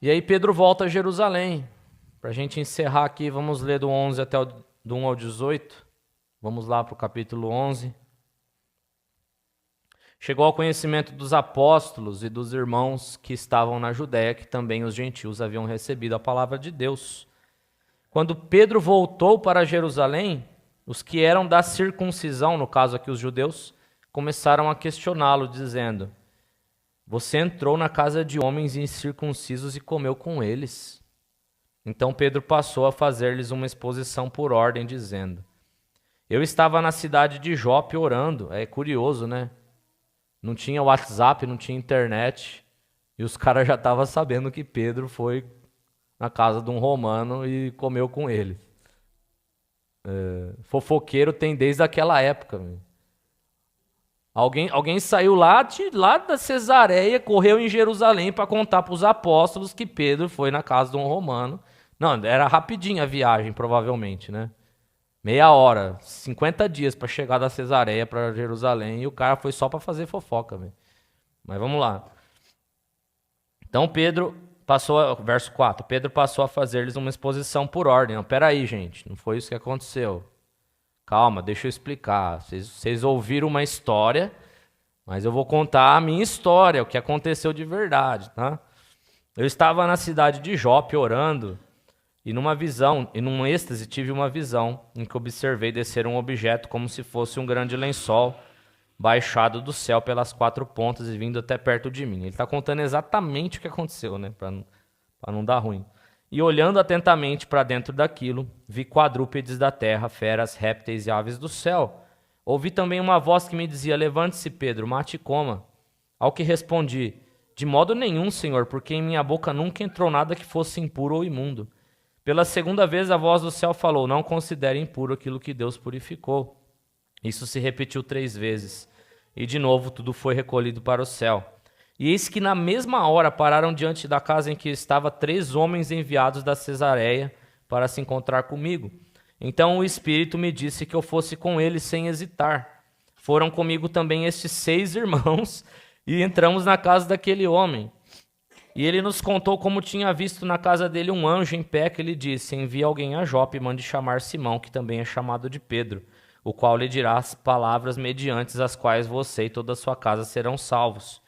S1: E aí Pedro volta a Jerusalém. Para a gente encerrar aqui, vamos ler do 11 do 1 ao 18. Vamos lá para o capítulo 11. Chegou ao conhecimento dos apóstolos e dos irmãos que estavam na Judéia, que também os gentios haviam recebido a palavra de Deus. Quando Pedro voltou para Jerusalém, os que eram da circuncisão, no caso aqui os judeus, começaram a questioná-lo, dizendo: Você entrou na casa de homens incircuncisos e comeu com eles. Então Pedro passou a fazer-lhes uma exposição por ordem, dizendo: Eu estava na cidade de Jope orando. É curioso, né? Não tinha WhatsApp, não tinha internet. E os caras já estavam sabendo que Pedro foi na casa de um romano e comeu com ele. Fofoqueiro tem desde aquela época. Alguém saiu lá da Cesareia, correu em Jerusalém para contar para os apóstolos que Pedro foi na casa de um romano. Não, era rapidinho a viagem, provavelmente, né? Meia hora, 50 dias para chegar da Cesareia para Jerusalém, e o cara foi só para fazer fofoca, velho. Mas vamos lá. Então Pedro passou, verso 4, Pedro passou a fazer-lhes uma exposição por ordem. Não, peraí, gente, não foi isso que aconteceu. Calma, deixa eu explicar. Vocês ouviram uma história, mas eu vou contar a minha história, o que aconteceu de verdade, tá? Eu estava na cidade de Jope orando, e num êxtase tive uma visão, em que observei descer um objeto como se fosse um grande lençol, baixado do céu pelas 4 pontas e vindo até perto de mim. Ele está contando exatamente o que aconteceu, né? Para não dar ruim. E olhando atentamente para dentro daquilo, vi quadrúpedes da terra, feras, répteis e aves do céu. Ouvi também uma voz que me dizia: Levante-se, Pedro, mate e coma. Ao que respondi: De modo nenhum, Senhor, porque em minha boca nunca entrou nada que fosse impuro ou imundo. Pela segunda vez a voz do céu falou: Não considere impuro aquilo que Deus purificou. Isso se repetiu 3 vezes. E de novo tudo foi recolhido para o céu. E eis que na mesma hora pararam diante da casa em que estava 3 homens enviados da Cesareia para se encontrar comigo. Então o Espírito me disse que eu fosse com eles sem hesitar. Foram comigo também estes 6 irmãos e entramos na casa daquele homem. E ele nos contou como tinha visto na casa dele um anjo em pé que lhe disse: Envie alguém a Jope e mande chamar Simão, que também é chamado de Pedro, o qual lhe dirá as palavras mediante as quais você e toda a sua casa serão salvos.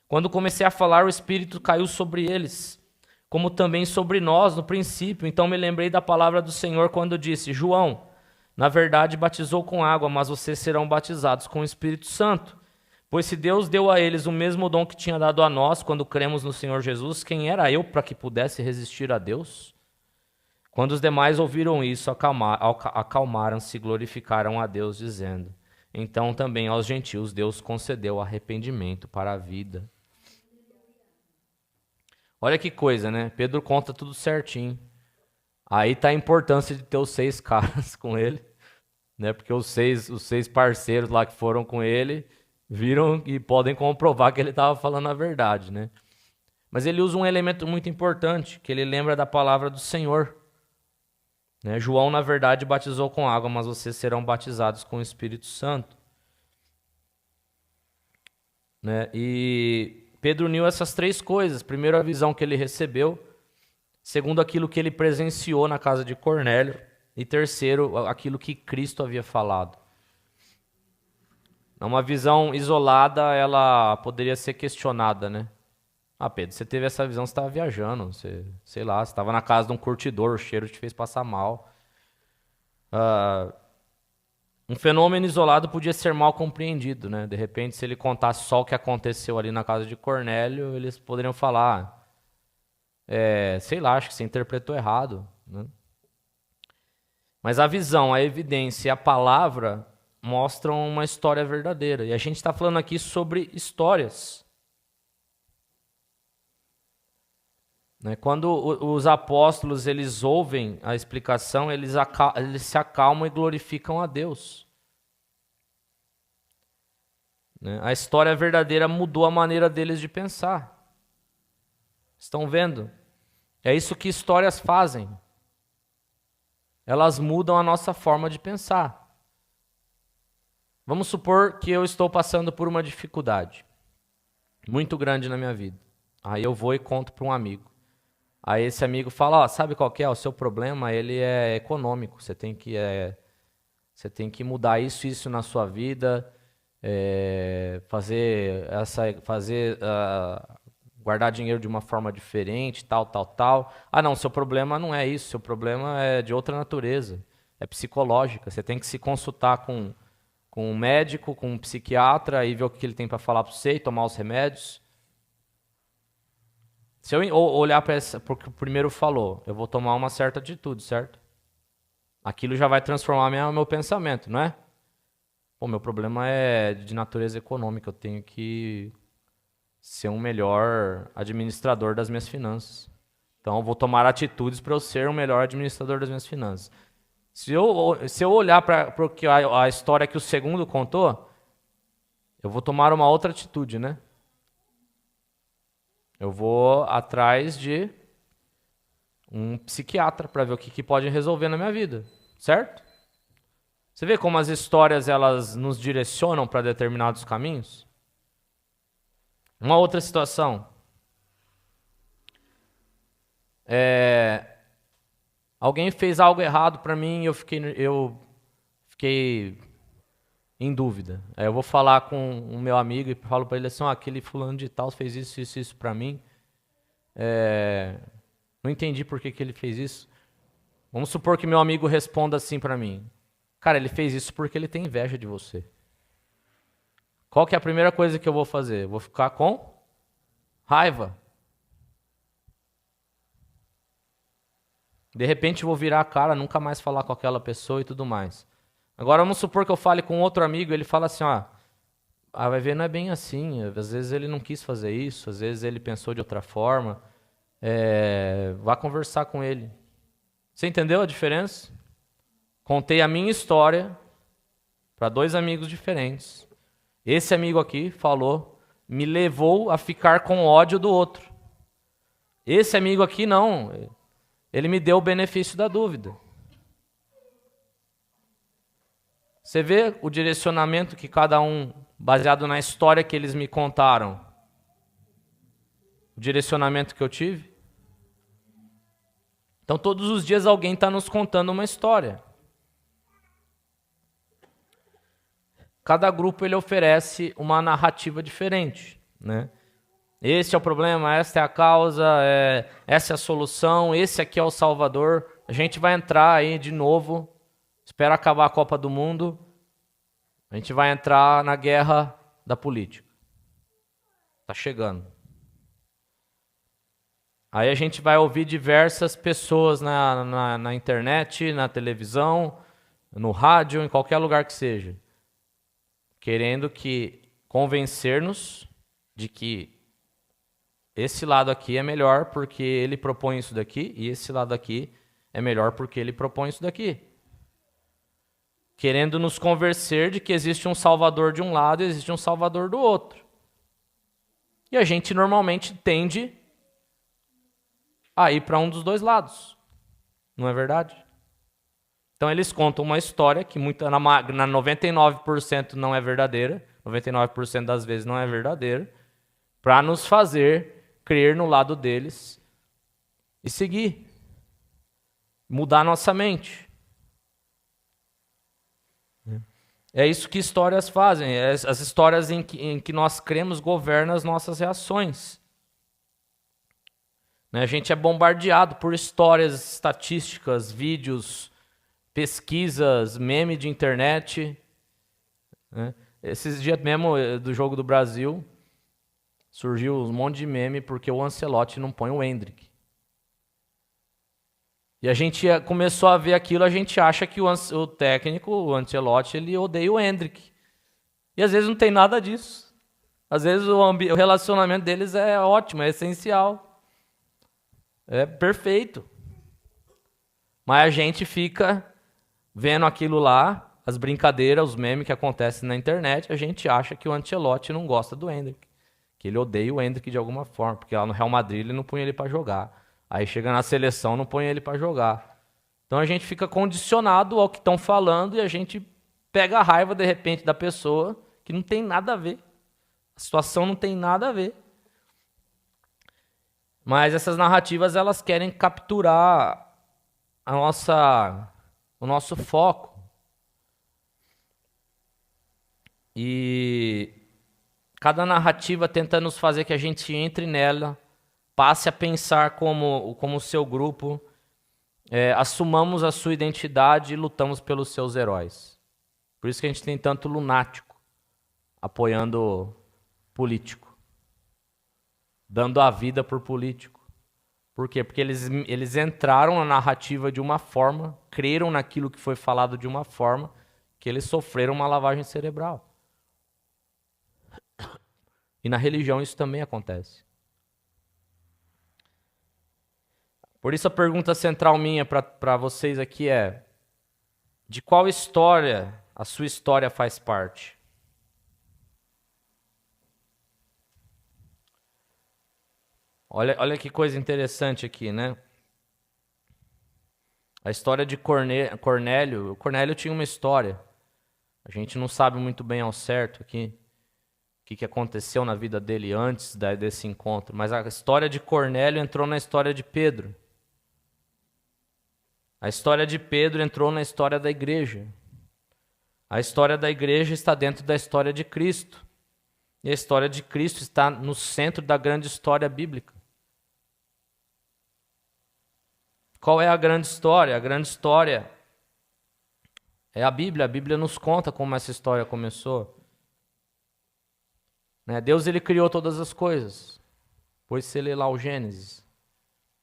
S1: Quando comecei a falar, o Espírito caiu sobre eles, como também sobre nós no princípio. Então me lembrei da palavra do Senhor quando disse: João, na verdade batizou com água, mas vocês serão batizados com o Espírito Santo. Pois se Deus deu a eles o mesmo dom que tinha dado a nós quando cremos no Senhor Jesus, quem era eu para que pudesse resistir a Deus? Quando os demais ouviram isso, acalmaram-se e glorificaram a Deus, dizendo: Então também aos gentios Deus concedeu arrependimento para a vida. Olha que coisa, né? Pedro conta tudo certinho. Aí está a importância de ter os 6 caras com ele, né? Porque os seis parceiros lá que foram com ele viram e podem comprovar que ele estava falando a verdade, né? Mas ele usa um elemento muito importante, que ele lembra da palavra do Senhor. Né? João, na verdade, batizou com água, mas vocês serão batizados com o Espírito Santo. Né? E Pedro uniu essas 3 coisas. Primeiro, a visão que ele recebeu. Segundo, aquilo que ele presenciou na casa de Cornélio. E terceiro, aquilo que Cristo havia falado. Uma visão isolada, ela poderia ser questionada, né? Ah, Pedro, você teve essa visão, você estava viajando, sei lá, você estava na casa de um curtidor, o cheiro te fez passar mal. Um fenômeno isolado podia ser mal compreendido, né? De repente, se ele contasse só o que aconteceu ali na casa de Cornélio, eles poderiam falar, sei lá, acho que você interpretou errado, né? Mas a visão, a evidência e a palavra mostram uma história verdadeira. E a gente está falando aqui sobre histórias. Né? Quando os apóstolos eles ouvem a explicação, eles se acalmam e glorificam a Deus. Né? A história verdadeira mudou a maneira deles de pensar. Estão vendo? É isso que histórias fazem. Elas mudam a nossa forma de pensar. Vamos supor que eu estou passando por uma dificuldade muito grande na minha vida. Aí eu vou e conto para um amigo. Aí esse amigo fala: sabe qual que é? O seu problema ele é econômico. Você tem que mudar isso na sua vida, guardar dinheiro de uma forma diferente, tal. Ah, não, seu problema não é isso. Seu problema é de outra natureza. É psicológica. Você tem que se consultar com um médico, com um psiquiatra, e ver o que ele tem para falar para você e tomar os remédios. Se eu olhar para essa, porque o primeiro falou, eu vou tomar uma certa atitude, certo? Aquilo já vai transformar meu pensamento, não é? Pô, meu problema é de natureza econômica, eu tenho que ser um melhor administrador das minhas finanças. Então, eu vou tomar atitudes para eu ser um melhor administrador das minhas finanças. Se eu olhar para a história que o segundo contou, eu vou tomar uma outra atitude, né? Eu vou atrás de um psiquiatra para ver o que pode resolver na minha vida, certo? Você vê como as histórias elas nos direcionam para determinados caminhos? Uma outra situação. Alguém fez algo errado para mim e eu fiquei em dúvida. Aí eu vou falar com o meu amigo e falo para ele assim, aquele fulano de tal fez isso para mim. Não entendi por que ele fez isso. Vamos supor que meu amigo responda assim para mim. Cara, ele fez isso porque ele tem inveja de você. Qual que é a primeira coisa que eu vou fazer? Eu vou ficar com raiva. De repente eu vou virar a cara, nunca mais falar com aquela pessoa e tudo mais. Agora vamos supor que eu fale com outro amigo e ele fala assim, vai ver, não é bem assim. Às vezes ele não quis fazer isso, às vezes ele pensou de outra forma. Vá conversar com ele. Você entendeu a diferença? Contei a minha história para dois amigos diferentes. Esse amigo aqui falou, me levou a ficar com ódio do outro. Esse amigo aqui não, ele me deu o benefício da dúvida. Você vê o direcionamento que cada um, baseado na história que eles me contaram, o direcionamento que eu tive? Então todos os dias alguém está nos contando uma história. Cada grupo ele oferece uma narrativa diferente, né? Esse é o problema, essa é a causa, essa é a solução, esse aqui é o Salvador. A gente vai entrar aí de novo, espera acabar a Copa do Mundo, a gente vai entrar na guerra da política. Tá chegando. Aí a gente vai ouvir diversas pessoas na internet, na televisão, no rádio, em qualquer lugar que seja, querendo convencer-nos de que esse lado aqui é melhor porque ele propõe isso daqui, e esse lado aqui é melhor porque ele propõe isso daqui. Querendo nos convencer de que existe um salvador de um lado e existe um salvador do outro. E a gente normalmente tende a ir para um dos dois lados. Não é verdade? Então eles contam uma história que na 99% não é verdadeira, 99% das vezes não é verdadeira, para nos fazer crer no lado deles e seguir. Mudar nossa mente. É isso que histórias fazem. As histórias em que nós cremos governam as nossas reações. A gente é bombardeado por histórias, estatísticas, vídeos, pesquisas, meme de internet. Esses dias mesmo do Jogo do Brasil, surgiu um monte de meme porque o Ancelotti não põe o Endrick. E a gente começou a ver aquilo, a gente acha que o técnico, o Ancelotti, ele odeia o Endrick. E às vezes não tem nada disso. Às vezes o relacionamento deles é ótimo, é essencial. É perfeito. Mas a gente fica vendo aquilo lá, as brincadeiras, os memes que acontecem na internet, a gente acha que o Ancelotti não gosta do Endrick. Que ele odeia o Endrick de alguma forma, porque lá no Real Madrid ele não punha ele para jogar. Aí chega na seleção, não põe ele para jogar. Então a gente fica condicionado ao que estão falando e a gente pega a raiva de repente da pessoa que não tem nada a ver. A situação não tem nada a ver. Mas essas narrativas elas querem capturar o nosso foco. E cada narrativa tenta nos fazer que a gente entre nela, passe a pensar como o seu grupo, assumamos a sua identidade e lutamos pelos seus heróis. Por isso que a gente tem tanto lunático apoiando político. dando a vida por político. Por quê? Porque eles entraram na narrativa de uma forma, creram naquilo que foi falado de uma forma, que eles sofreram uma lavagem cerebral. E na religião isso também acontece. Por isso a pergunta central minha para vocês aqui é: de qual história a sua história faz parte? Olha que coisa interessante aqui, né? A história de Cornélio. Cornélio tinha uma história. A gente não sabe muito bem ao certo aqui o que aconteceu na vida dele antes desse encontro. Mas a história de Cornélio entrou na história de Pedro. A história de Pedro entrou na história da igreja. A história da igreja está dentro da história de Cristo. E a história de Cristo está no centro da grande história bíblica. Qual é a grande história? A grande história é a Bíblia. A Bíblia nos conta como essa história começou. Deus, ele criou todas as coisas. Pois você lê lá o Gênesis.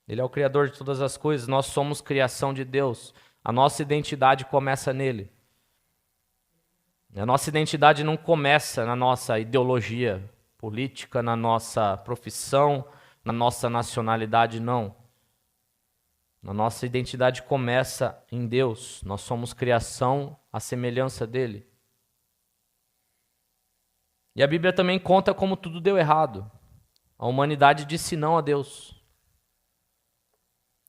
S1: Ele é o criador de todas as coisas. Nós somos criação de Deus. A nossa identidade começa nele. A nossa identidade não começa na nossa ideologia política, na nossa profissão, na nossa nacionalidade, não. A nossa identidade começa em Deus. Nós somos criação à semelhança dele. E a Bíblia também conta como tudo deu errado. A humanidade disse não a Deus.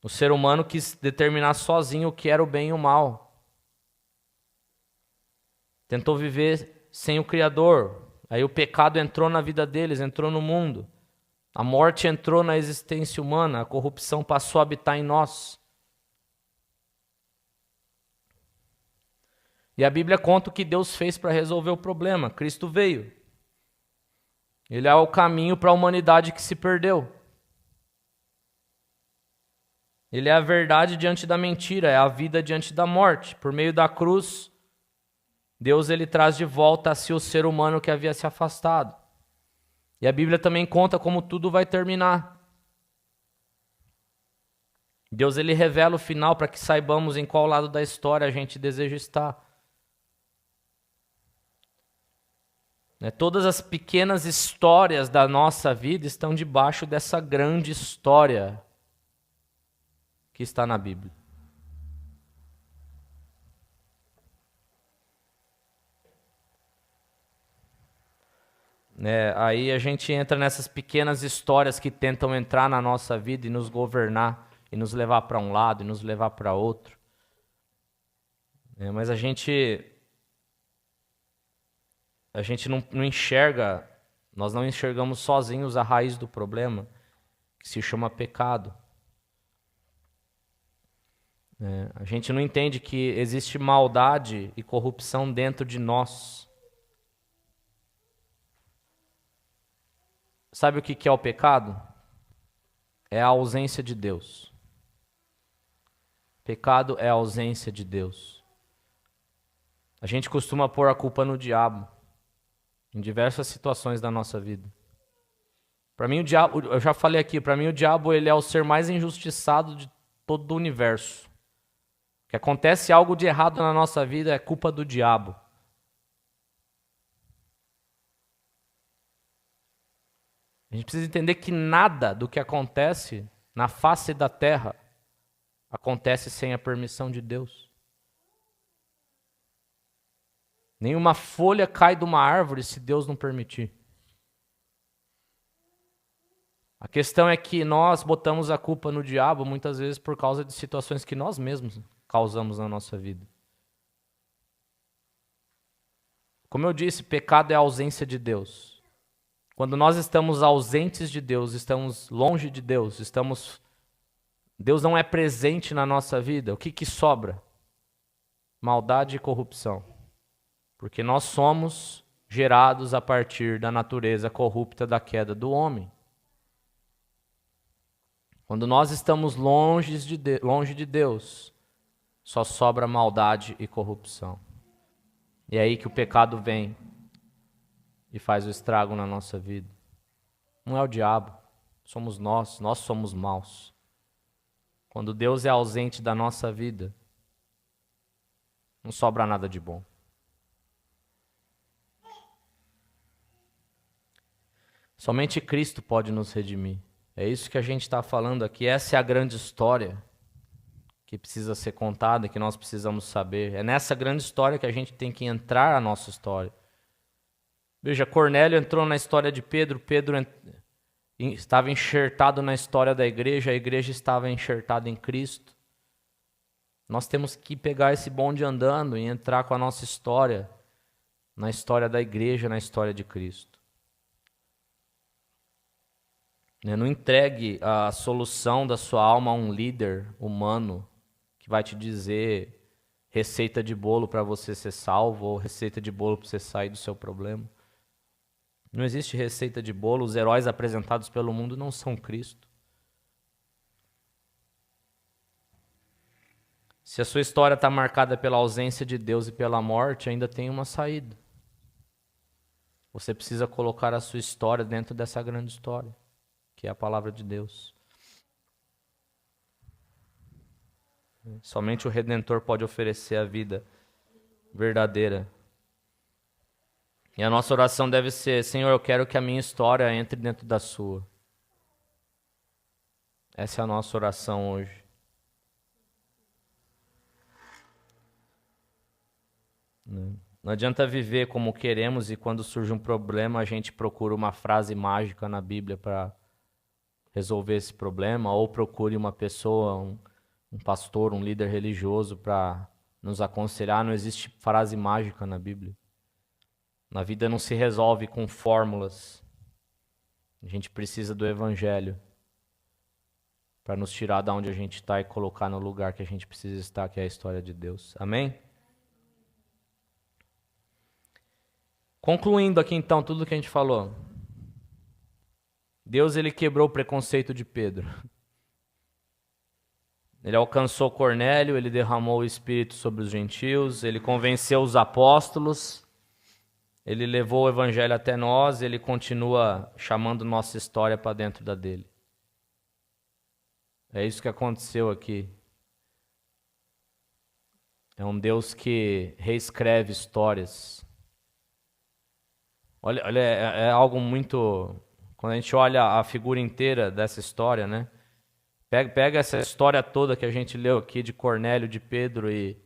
S1: O ser humano quis determinar sozinho o que era o bem e o mal. Tentou viver sem o Criador. Aí o pecado entrou na vida deles, entrou no mundo. A morte entrou na existência humana, a corrupção passou a habitar em nós. E a Bíblia conta o que Deus fez para resolver o problema. Cristo veio. Ele é o caminho para a humanidade que se perdeu. Ele é a verdade diante da mentira, é a vida diante da morte. Por meio da cruz, Deus ele traz de volta a si o ser humano que havia se afastado. E a Bíblia também conta como tudo vai terminar. Deus ele revela o final para que saibamos em qual lado da história a gente deseja estar. Todas as pequenas histórias da nossa vida estão debaixo dessa grande história que está na Bíblia. Aí a gente entra nessas pequenas histórias que tentam entrar na nossa vida e nos governar, e nos levar para um lado e nos levar para outro. Mas a gente não enxerga, nós não enxergamos sozinhos a raiz do problema, que se chama pecado. A gente não entende que existe maldade e corrupção dentro de nós. Sabe o que é o pecado? É a ausência de Deus. Pecado é a ausência de Deus. A gente costuma pôr a culpa no diabo em diversas situações da nossa vida. Para mim o diabo, eu já falei aqui, para mim o diabo ele é o ser mais injustiçado de todo o universo. Que acontece algo de errado na nossa vida é culpa do diabo. A gente precisa entender que nada do que acontece na face da terra acontece sem a permissão de Deus. Nenhuma folha cai de uma árvore se Deus não permitir. A questão é que nós botamos a culpa no diabo muitas vezes por causa de situações que nós mesmos causamos na nossa vida. Como eu disse, pecado é a ausência de Deus. Quando nós estamos ausentes de Deus, estamos longe de Deus, Deus não é presente na nossa vida, o que sobra? Maldade e corrupção. Porque nós somos gerados a partir da natureza corrupta da queda do homem. Quando nós estamos longe de Deus, só sobra maldade e corrupção. E é aí que o pecado vem e faz o estrago na nossa vida. Não é o diabo, Somos nós somos maus. Quando Deus é ausente da nossa vida, não sobra nada de bom. Somente Cristo pode nos redimir. É isso que a gente está falando aqui. Essa é a grande história que precisa ser contada, que nós precisamos saber. É nessa grande história que a gente tem que entrar a nossa história. Veja, Cornélio entrou na história de Pedro, Pedro estava enxertado na história da igreja, a igreja estava enxertada em Cristo. Nós temos que pegar esse bonde andando e entrar com a nossa história, na história da igreja, na história de Cristo. Não entregue a solução da sua alma a um líder humano que vai te dizer receita de bolo para você ser salvo ou receita de bolo para você sair do seu problema. Não existe receita de bolo, os heróis apresentados pelo mundo não são Cristo. Se a sua história está marcada pela ausência de Deus e pela morte, ainda tem uma saída. Você precisa colocar a sua história dentro dessa grande história, que é a palavra de Deus. Somente o Redentor pode oferecer a vida verdadeira. E a nossa oração deve ser: Senhor, eu quero que a minha história entre dentro da sua. Essa é a nossa oração hoje. Não adianta viver como queremos e quando surge um problema a gente procura uma frase mágica na Bíblia para resolver esse problema, ou procure uma pessoa, um pastor, um líder religioso para nos aconselhar. Não existe frase mágica na Bíblia. Na vida não se resolve com fórmulas. A gente precisa do Evangelho para nos tirar da onde a gente está e colocar no lugar que a gente precisa estar, que é a história de Deus. Amém? Concluindo aqui então tudo que a gente falou. Deus, ele quebrou o preconceito de Pedro. Ele alcançou Cornélio, ele derramou o Espírito sobre os gentios, ele convenceu os apóstolos, ele levou o Evangelho até nós, ele continua chamando nossa história para dentro da dele. É isso que aconteceu aqui. É um Deus que reescreve histórias. Olha, é algo muito... Quando a gente olha a figura inteira dessa história, né? Pega essa história toda que a gente leu aqui de Cornélio, de Pedro e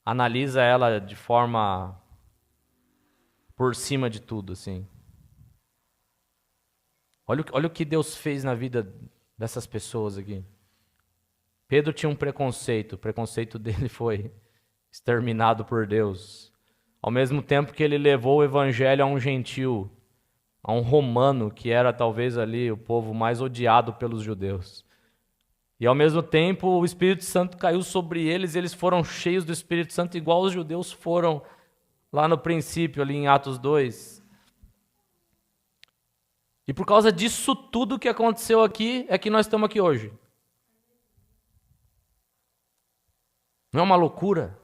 S1: analisa ela de forma por cima de tudo, assim. Olha o que Deus fez na vida dessas pessoas aqui. Pedro tinha um preconceito, o preconceito dele foi exterminado por Deus. Ao mesmo tempo que ele levou o evangelho a um gentil, a um romano, que era talvez ali o povo mais odiado pelos judeus. E ao mesmo tempo o Espírito Santo caiu sobre eles, e eles foram cheios do Espírito Santo, igual os judeus foram lá no princípio, ali em Atos 2. E por causa disso tudo que aconteceu aqui, é que nós estamos aqui hoje. Não é uma loucura?